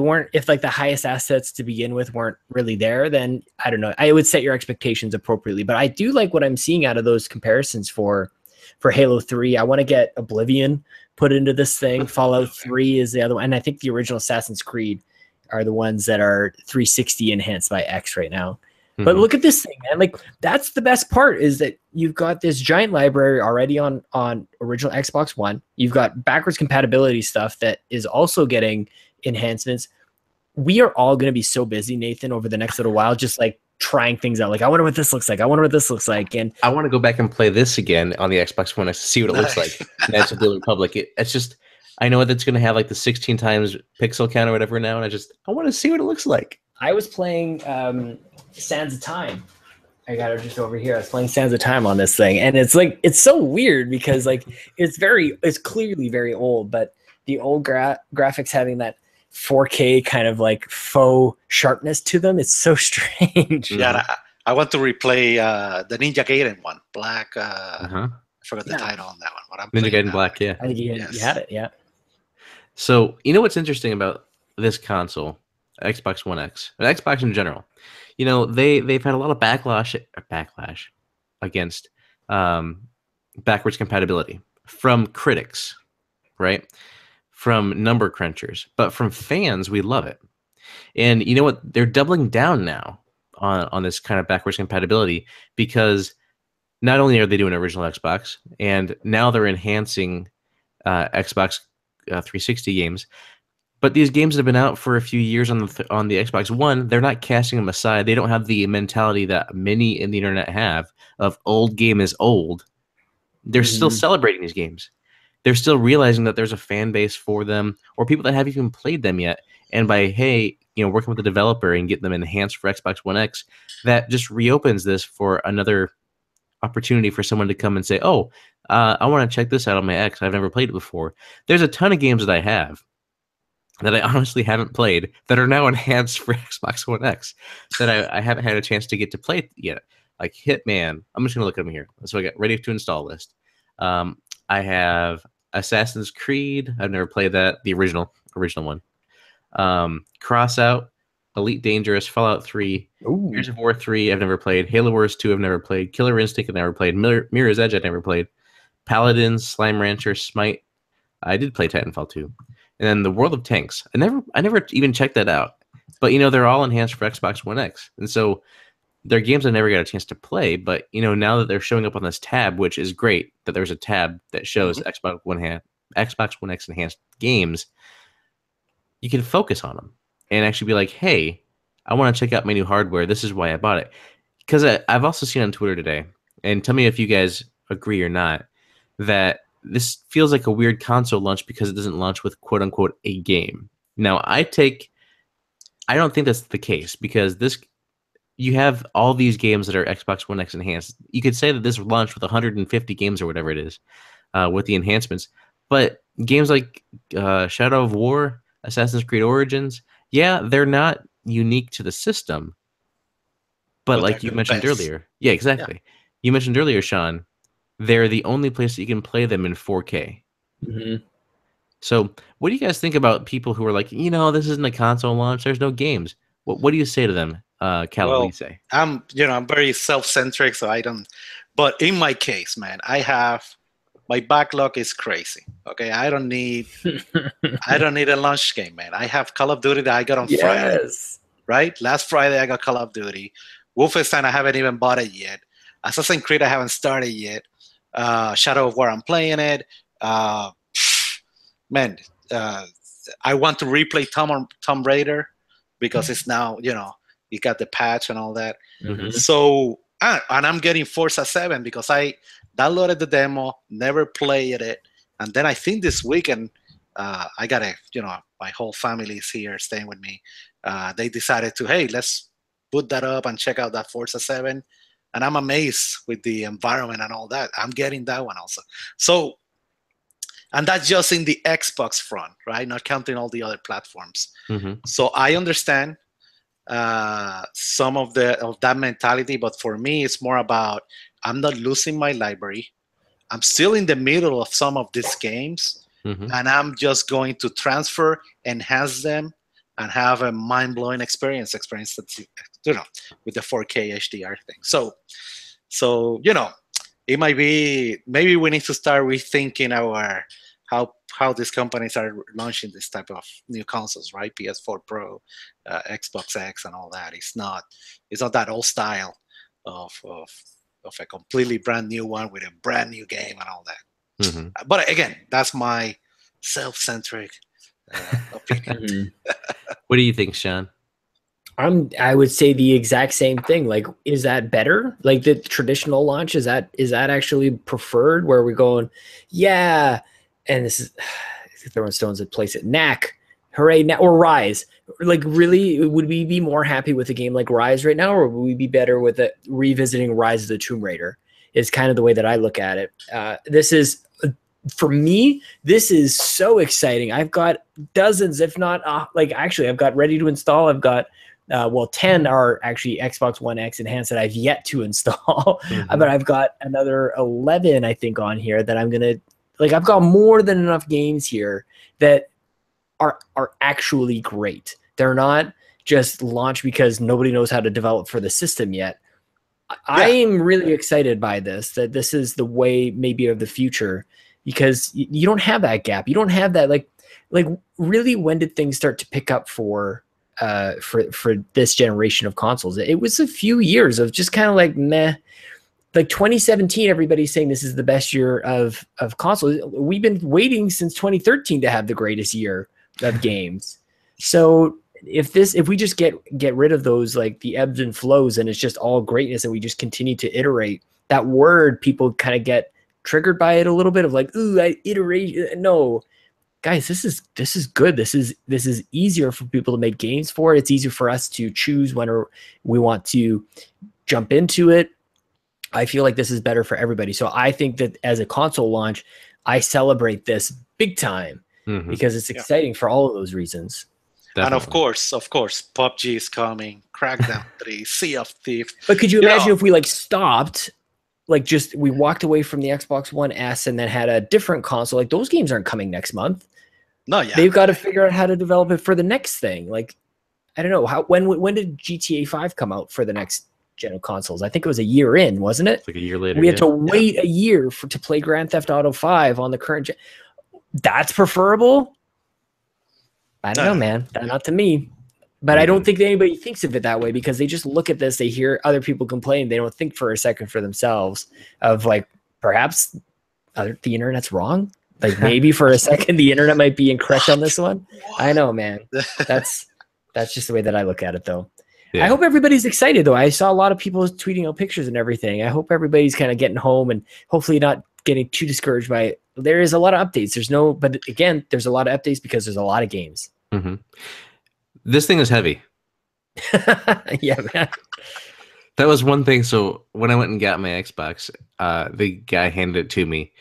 like the highest assets to begin with weren't really there, then I don't know. I would set your expectations appropriately. But I do like what I'm seeing out of those comparisons for Halo 3. I want to get Oblivion put into this thing. Fallout 3 is the other one, and I think the original Assassin's Creed are the ones that are 360 enhanced by X right now. But look at this thing, man. Like, that's the best part, is that you've got this giant library already on original Xbox One. You've got backwards compatibility stuff that is also getting enhancements. We are all going to be so busy, Nathan, over the next little while, just like trying things out. Like, I wonder what this looks like. I wonder what this looks like. And I want to go back and play this again on the Xbox One to see what it looks like. Knights of the Old Republic. It's just, I know that's going to have like the 16 times pixel count or whatever now, and I want to see what it looks like. I was playing Sands of Time I got it just over here. I was playing Sands of Time on this thing, and it's like it's so weird because like it's clearly very old, but the old graphics having that 4K kind of like faux sharpness to them, it's so strange. Yeah, I want to replay the Ninja Gaiden one, Black. Uh-huh. I forgot the title on that one. But I'm Ninja playing Gaiden Black, yeah. I think you had it, yeah. So you know what's interesting about this console, Xbox One X, and Xbox in general? You know, they've had a lot of backlash against backwards compatibility from critics, right? From number crunchers, but from fans, we love it. And you know what? They're doubling down now on this kind of backwards compatibility because not only are they doing original Xbox, and now they're enhancing Xbox 360 games, but these games that have been out for a few years on the Xbox One, they're not casting them aside. They don't have the mentality that many in the internet have of old game is old. They're still celebrating these games. They're still realizing that there's a fan base for them or people that haven't even played them yet. And by, hey, working with the developer and getting them enhanced for Xbox One X, that just reopens this for another opportunity for someone to come and say, oh, I want to check this out on my X. I've never played it before. There's a ton of games that I have that I honestly haven't played that are now enhanced for Xbox One X that I haven't had a chance to get to play yet. Like Hitman. I'm just going to look at them here. So I got ready to install list. I have Assassin's Creed. I've never played that. The original one. Crossout, Elite Dangerous, Fallout 3, Gears of War 3, I've never played. Halo Wars 2, I've never played. Killer Instinct, I've never played. Mirror's Edge, I've never played. Paladins, Slime Rancher, Smite. I did play Titanfall 2. And then the World of Tanks. I never even checked that out. But they're all enhanced for Xbox One X. And so they're games I never got a chance to play, but now that they're showing up on this tab, which is great that there's a tab that shows Xbox One X enhanced games, you can focus on them and actually be like, hey, I want to check out my new hardware. This is why I bought it. Because I've also seen on Twitter today, and tell me if you guys agree or not, that this feels like a weird console launch because it doesn't launch with quote unquote a game. Now, I don't think that's the case because you have all these games that are Xbox One X enhanced. You could say that this launched with 150 games or whatever it is with the enhancements. But games like Shadow of War, Assassin's Creed Origins, yeah, they're not unique to the system. But like you mentioned earlier. Yeah, exactly. Yeah. You mentioned earlier, Sean, they're the only place that you can play them in 4K. Mm-hmm. So what do you guys think about people who are like, this isn't a console launch, there's no games? What do you say to them? Cal, what do you say? I'm very self-centric, so I don't. But in my case, man, my backlog is crazy. Okay, I don't need a launch game, man. I have Call of Duty that I got on Friday. Right, last Friday I got Call of Duty. Wolfenstein I haven't even bought it yet. Assassin's Creed I haven't started yet. Shadow of War I'm playing it. Man, I want to replay Tomb Raider because it's now you got the patch and all that. Mm-hmm. So, and I'm getting Forza 7 because I downloaded the demo, never played it. And then I think this weekend, I got my whole family is here staying with me. They decided to, hey, let's put that up and check out that Forza 7. And I'm amazed with the environment and all that. I'm getting that one also. So, and that's just in the Xbox front, right? Not counting all the other platforms. Mm-hmm. So I understand some of that mentality, but for me it's more about I'm not losing my library. I'm still in the middle of some of these games, and I'm just going to transfer, enhance them, and have a mind-blowing experience that with the 4K HDR thing. So it might be, maybe we need to start rethinking how these companies are launching this type of new consoles, right? PS4 Pro, Xbox X, and all that. It's not that old style of a completely brand new one with a brand new game and all that. Mm-hmm. But again, that's my self-centric opinion. What do you think, Sean? I would say the exact same thing. Like, is that better? Like the traditional launch, is that actually preferred? Where we're going, yeah. And this is throwing stones at place at Knack, hooray, or Rise. Like, really, would we be more happy with a game like Rise right now, or would we be better with it revisiting Rise of the Tomb Raider? Is kind of the way that I look at it. This is, for me, this is so exciting. I've got dozens, if not like, actually, I've got ready to install. I've got 10 are actually Xbox One X enhanced that I've yet to install, but I've got another 11, I think, on here that I'm gonna, like, I've got more than enough games here that are actually great. They're not just launched because nobody knows how to develop for the system yet. I am really excited by this, that this is the way maybe of the future, because you don't have that gap. You don't have that, like really, when did things start to pick up for this generation of consoles? It was a few years of just kind of like meh. Like 2017, everybody's saying this is the best year of consoles. We've been waiting since 2013 to have the greatest year of games. So if we just get rid of those, like the ebbs and flows, and it's just all greatness, and we just continue to iterate, that word, people kind of get triggered by it a little bit of like, ooh, I iterate. No, guys, this is good. This is easier for people to make games for. It's easier for us to choose when we want to jump into it. I feel like this is better for everybody. So I think that as a console launch, I celebrate this big time because it's exciting for all of those reasons. Definitely. And of course, PUBG is coming, Crackdown 3, Sea of Thieves. But could you imagine if we like stopped, like just we walked away from the Xbox One S and then had a different console? Like, those games aren't coming next month. No, yeah. They've got to figure out how to develop it for the next thing. Like, I don't know, when did GTA 5 come out for the next gen of consoles? I think it was a year in, wasn't it? It's like a year later. We had to wait a year to play Grand Theft Auto 5 on the current gen. That's preferable? I don't know, man. Not to me. But I don't think that anybody thinks of it that way, because they just look at this, they hear other people complain, they don't think for a second for themselves of like, perhaps the internet's wrong. Like, maybe for a second the internet might be incorrect on this one. I know, man. That's just the way that I look at it, though. Yeah. I hope everybody's excited, though. I saw a lot of people tweeting out pictures and everything. I hope everybody's kind of getting home and hopefully not getting too discouraged by it. There is a lot of updates. But again, there's a lot of updates because there's a lot of games. This thing is heavy. Yeah, man. That was one thing. So when I went and got my Xbox, the guy handed it to me,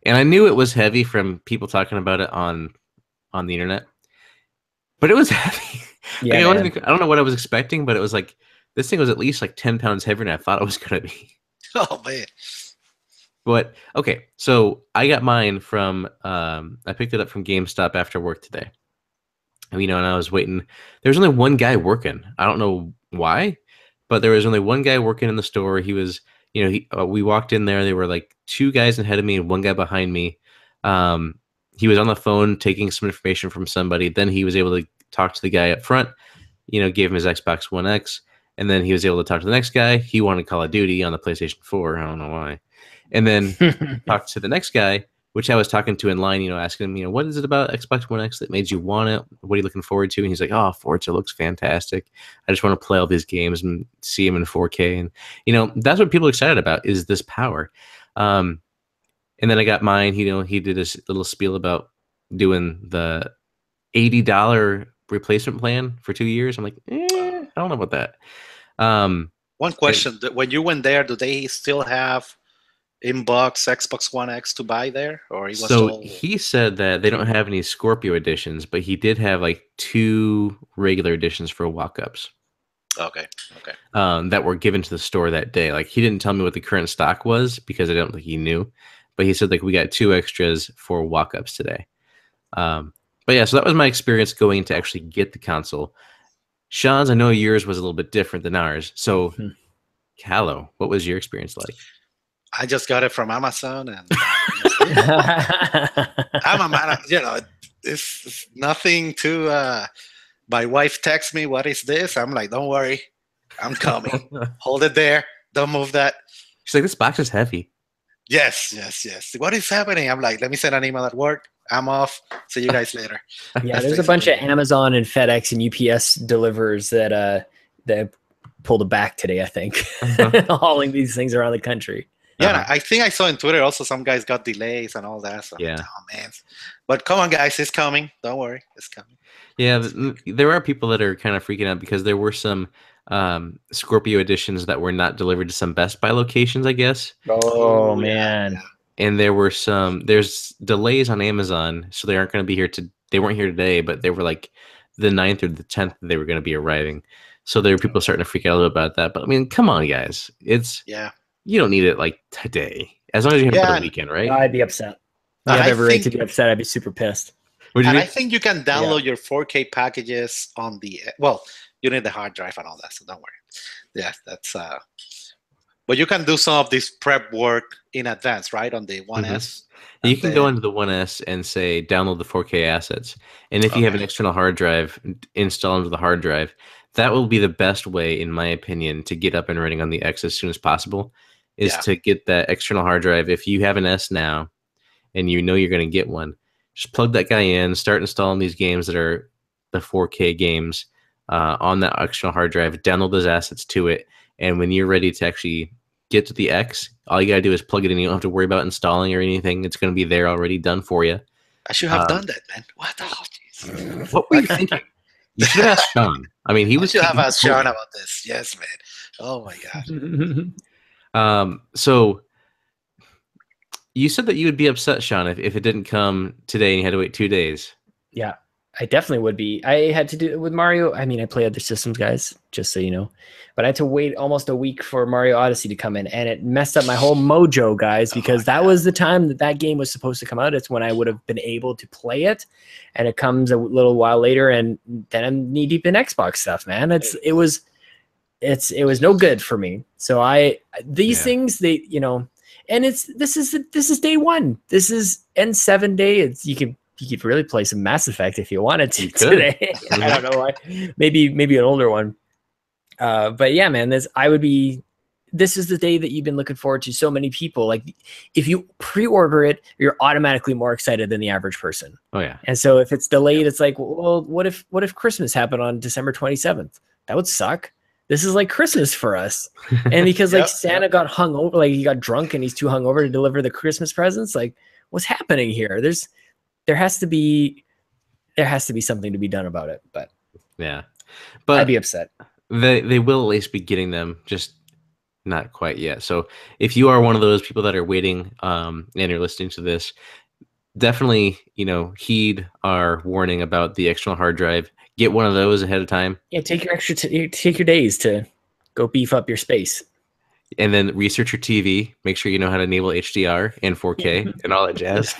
and I knew it was heavy from people talking about it on the internet, but it was heavy. Yeah, like, I don't know what I was expecting, but it was like, this thing was at least like 10 pounds heavier than I thought it was going to be. Oh, man. But okay, so I got mine from, I picked it up from GameStop after work today. And, and I was waiting. There was only one guy working. I don't know why, but there was only one guy working in the store. He was, we walked in there. There were like two guys ahead of me and one guy behind me. He was on the phone taking some information from somebody. Then he was able to talk to the guy up front, gave him his Xbox One X. And then he was able to talk to the next guy. He wanted Call of Duty on the PlayStation 4. I don't know why. And then talked to the next guy, which I was talking to in line, asking him, what is it about Xbox One X that made you want it? What are you looking forward to? And he's like, oh, Forza looks fantastic. I just want to play all these games and see them in 4K. And, that's what people are excited about, is this power. And then I got mine. He did this little spiel about doing the $80 replacement plan for 2 years. I'm like, I don't know about that. One question. When you went there, do they still have inbox Xbox One X to buy there? Or he said that they don't have any Scorpio editions, but he did have like 2 regular editions for walk-ups. Okay. That were given to the store that day. Like, he didn't tell me what the current stock was because I don't think he knew. But he said, like, we got 2 extras for walk-ups today. But yeah, so that was my experience going to actually get the console. Sean's, I know yours was a little bit different than ours. So, Callow, what was your experience like? I just got it from Amazon, and I'm a man. It's nothing to. My wife texts me, "What is this?" I'm like, "Don't worry, I'm coming. Hold it there. Don't move that." She's like, "This box is heavy." Yes. What is happening? I'm like, "Let me send an email at work. I'm off. See you guys later." Yeah, there's a bunch of Amazon and FedEx and UPS delivers that pulled it back today, I think, hauling these things around the country. Yeah, I think I saw on Twitter also some guys got delays and all that. So, yeah. Oh, man. But come on, guys, it's coming. Don't worry, it's coming. Yeah, there are people that are kind of freaking out because there were some Scorpio editions that were not delivered to some Best Buy locations, I guess. Oh Oh yeah, man. yeah. And there's delays on Amazon, so they aren't going to be here they weren't here today, but they were like the 9th or the 10th they were going to be arriving. So there were people starting to freak out a little about that. But I mean, come on, guys. Yeah. You don't need it like today. As long as you have it for Yeah, the weekend, right? I'd be upset. You and have I every right to think be upset. I'd be super pissed. What do you and I think? think you can download Yeah. your 4K packages on the well, you need the hard drive and all that, so don't worry. Yeah, that's but you can do some of this prep work in advance, right? On the 1S. You And can go then into the 1S and say download the 4K assets. And if you have okay. an external hard drive, install into the hard drive. That will be the best way, in my opinion, to get up and running on the X as soon as possible, is Yeah. to get that external hard drive. If you have an S now and you know you're going to get one, just plug that guy in, start installing these games that are the 4K games on that external hard drive, download those assets to it. And when you're ready to actually get to the X, all you got to do is plug it in. You don't have to worry about installing or anything. It's going to be there already done for you. I should have done that, man. What the hell? Jeez. What were you thinking? You should have asked Sean. I mean, he I was. should have He asked told Sean me. about this. Yes, man. Oh my god. So you said that you would be upset, Sean, if it didn't come today and you had to wait 2 days. Yeah, I definitely would be. I had to do it with Mario. I mean, I play other systems, guys, just so you know. But I had to wait almost a week for Mario Odyssey to come in, and it messed up my whole mojo, guys, because that was the time that game was supposed to come out. It's when I would have been able to play it, and it comes a little while later, and then I'm knee deep in Xbox stuff, man. It was no good for me. So these things, they, you know, and this is day one. This is N7 day. You could really play some Mass Effect if you wanted to today. I don't know why. Maybe an older one. But yeah, man, this is the day that you've been looking forward to. So many people, like, if you pre-order it, you're automatically more excited than the average person. Oh yeah. And so if it's delayed, it's like, well, what if Christmas happened on December 27th? That would suck. This is like Christmas for us. And because like Santa got hung over, like he got drunk and he's too hungover to deliver the Christmas presents. Like, what's happening here? There has to be something to be done about it. But yeah, but I'd be upset. They will at least be getting them, just not quite yet. So if you are one of those people that are waiting, and you're listening to this, definitely, heed our warning about the external hard drive. Get one of those ahead of time. Yeah, take your days to go beef up your space. And then research your TV. Make sure you know how to enable HDR and 4K and all that jazz.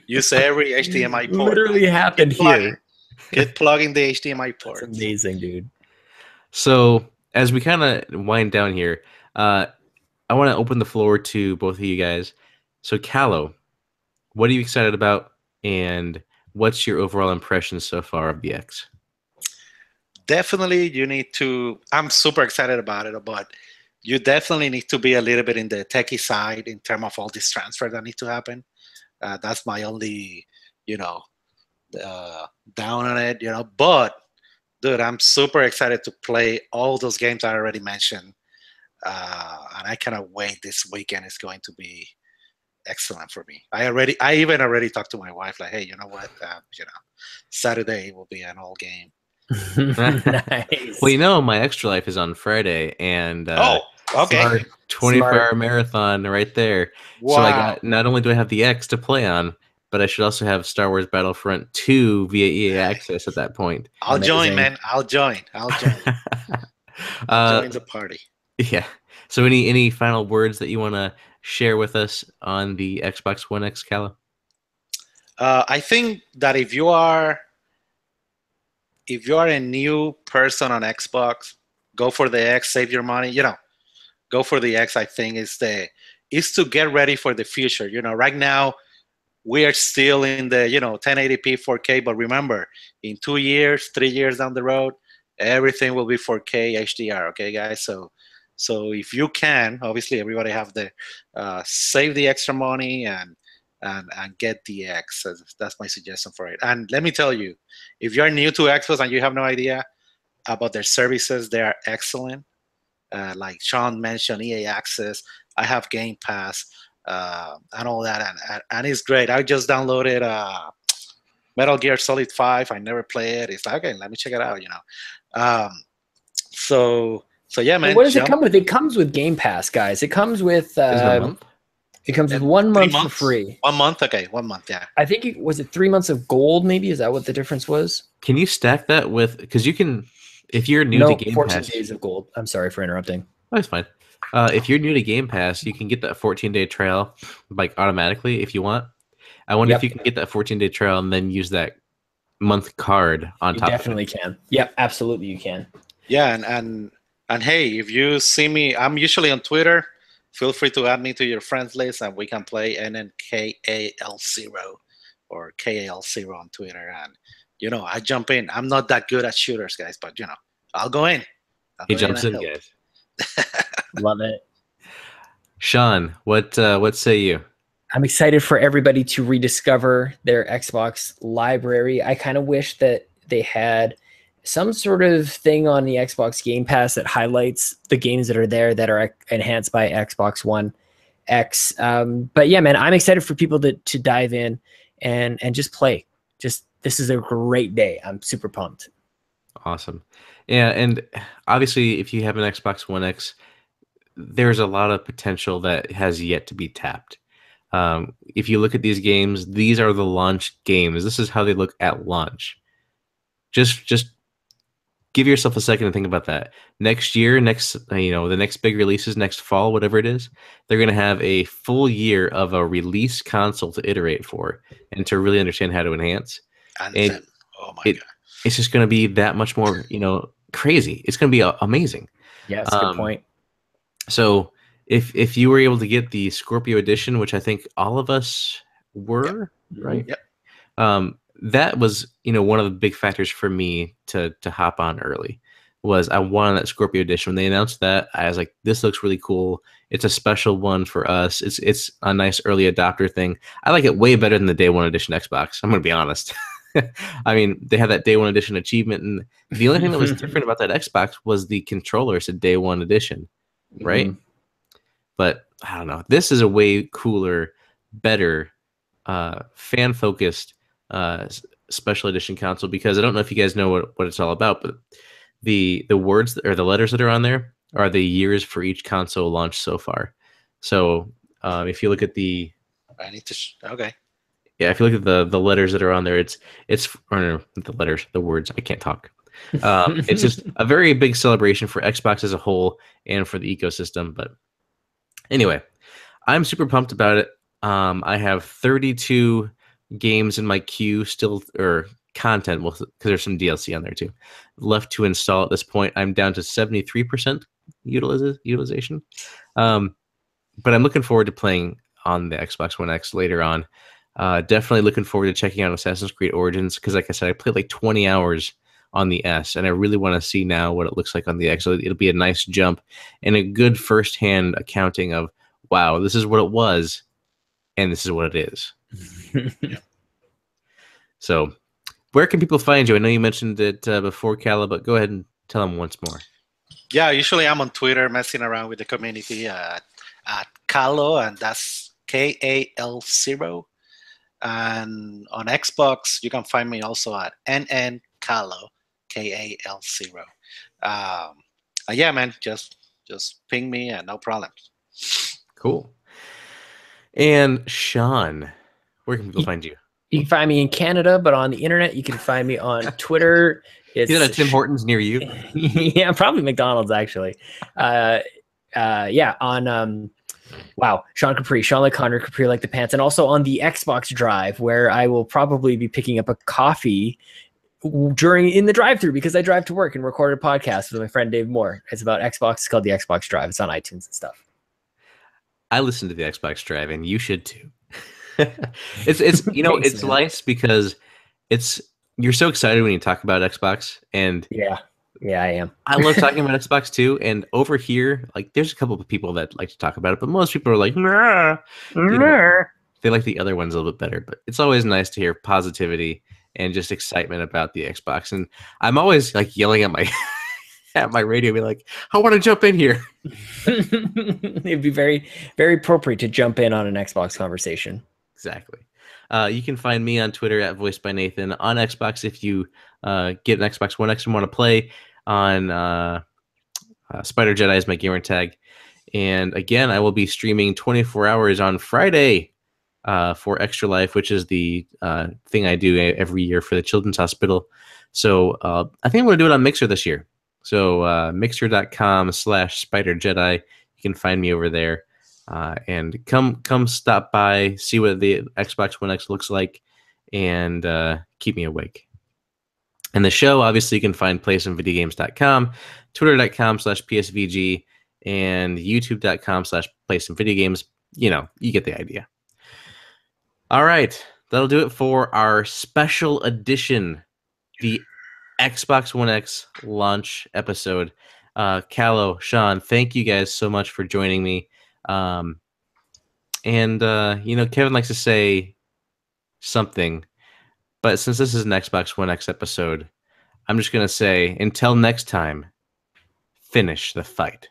Use every HDMI port. Literally happened here. Get plugging the HDMI port. That's amazing, dude. So as we kind of wind down here, I want to open the floor to both of you guys. So Callow, what are you excited about, and what's your overall impression so far of the X? Definitely, you need to. I'm super excited about it, but you definitely need to be a little bit in the techie side in terms of all this transfer that need to happen. That's my only, down on it, But, dude, I'm super excited to play all those games I already mentioned, and I cannot wait. This weekend is going to be excellent for me. I even already talked to my wife, like, hey, you know what? Saturday will be an all game. Nice. Well, my Extra Life is on Friday, and okay, 24-hour marathon right there. Wow. So not only do I have the X to play on, but I should also have Star Wars Battlefront 2 via EA Access at that point. I'll join, man. I'll join. I'll join the party. Yeah. So any final words that you want to share with us on the Xbox One X, Callow? I think that if you are a new person on Xbox, go for the X, save your money, go for the X. I think is to get ready for the future. Right now we are still in the 1080p 4K, but remember, in 2 years, 3 years down the road, everything will be 4K HDR. Okay, guys. So if you can, obviously everybody have the save the extra money and get the X. That's my suggestion for it. And let me tell you, if you're new to Xbox and you have no idea about their services, they are excellent. Like Sean mentioned, EA Access. I have Game Pass and all that, and it's great. I just downloaded Metal Gear Solid 5. I never played it. It's like, okay, let me check it out. So yeah, Well, man. what does it come with? It comes with Game Pass, guys. It comes with Is it a month? It comes with 1 3 month for months? free. 1 month, okay, 1 month, yeah. I think was it 3 months of gold? Maybe is that what the difference was? Can you stack that with? Because you can, if you're new to Game 14 Pass. days of gold. I'm sorry for interrupting. That's fine. If you're new to Game Pass, you can get that 14-day trial like automatically if you want. I wonder if you can get that 14-day trial and then use that month card on top. You definitely can. Yep, absolutely you can. Yeah, and hey, if you see me, I'm usually on Twitter. Feel free to add me to your friends list, and we can play NNKAL0 or KAL0 on Twitter. And I jump in. I'm not that good at shooters, guys, but I'll go in. He jumps in, guys. Love it. Sean, what say you? I'm excited for everybody to rediscover their Xbox library. I kind of wish that they had some sort of thing on the Xbox Game Pass that highlights the games that are there that are enhanced by Xbox One X. But yeah, man, I'm excited for people to dive in and just play. This is a great day. I'm super pumped. Awesome. Yeah, and obviously if you have an Xbox One X, there's a lot of potential that has yet to be tapped. If you look at these games, these are the launch games. This is how they look at launch. Just give yourself a second to think about that. Next year, the next big releases, next fall, whatever it is, they're going to have a full year of a release console to iterate for and to really understand how to enhance. And oh my God. It's just going to be that much more, crazy. It's going to be amazing. Yeah, that's a good point. So if you were able to get the Scorpio edition, which I think all of us were, right? Yep. That was, one of the big factors for me to hop on early was I wanted that Scorpio edition. When they announced that, I was like, this looks really cool. It's a special one for us. It's a nice early adopter thing. I like it way better than the day one edition Xbox. I'm going to be honest. I mean, they had that day one edition achievement. And the only thing that was different about that Xbox was the controller said day one edition, right? Mm-hmm. But I don't know. This is a way cooler, better, fan-focused special edition console, because I don't know if you guys know what it's all about, but the words or the letters that are on there are the years for each console launched so far. So if you look at the if you look at the letters that are on there, the words, I can't talk. It's just a very big celebration for Xbox as a whole and for the ecosystem. But anyway, I'm super pumped about it. I have 32 games in my queue still, or content, because there's some DLC on there too, left to install at this point. I'm down to 73% utilization. But I'm looking forward to playing on the Xbox One X later on. Definitely looking forward to checking out Assassin's Creed Origins, because like I said, I played like 20 hours on the S, and I really want to see now what it looks like on the X. So it'll be a nice jump and a good firsthand accounting of, wow, this is what it was, and this is what it is. So where can people find you? I know you mentioned it before, Calla, but go ahead and tell them once more. Yeah, usually I'm on Twitter messing around with the community at Calo, and that's KAL0. And on Xbox, you can find me also at NNCalo, KAL0. Yeah, man, just ping me and no problems. Cool. And Sean, where can people find you? You can find me in Canada, but on the internet, you can find me on Twitter. Is it a Tim Hortons near you? Yeah, probably McDonald's, actually. Yeah, on Sean Capri, Sean like Connor, Capri like the pants, and also on the Xbox Drive, where I will probably be picking up a coffee in the drive-through, because I drive to work and record a podcast with my friend Dave Moore. It's about Xbox. It's called the Xbox Drive. It's on iTunes and stuff. I listen to the Xbox Drive, and you should too. It's Thanks, it's nice because you're so excited when you talk about Xbox, and yeah, I am. I love talking about Xbox too. And over here, like, there's a couple of people that like to talk about it, but most people are like, nah. They like the other ones a little bit better. But it's always nice to hear positivity and just excitement about the Xbox. And I'm always like yelling at my at my radio, be like, I want to jump in here. It'd be very, very appropriate to jump in on an Xbox conversation. Exactly. You can find me on Twitter at Voiced by Nathan. On Xbox, if you get an Xbox One X and want to play, on Spider Jedi is my gamer tag. And again, I will be streaming 24 hours on Friday for Extra Life, which is the thing I do every year for the Children's Hospital. So I think I'm going to do it on Mixer this year. So mixer.com/Spider Jedi. You can find me over there. And come stop by, see what the Xbox One X looks like, and keep me awake. And the show, obviously, you can find playsomvideogames.com, twitter.com/PSVG, and youtube.com/playsomvideogames. You know, you get the idea. All right, that'll do it for our special edition, the Xbox One X launch episode. Callow, Sean, thank you guys so much for joining me. And Kevin likes to say something, but since this is an Xbox One X episode, I'm just going to say, until next time, finish the fight.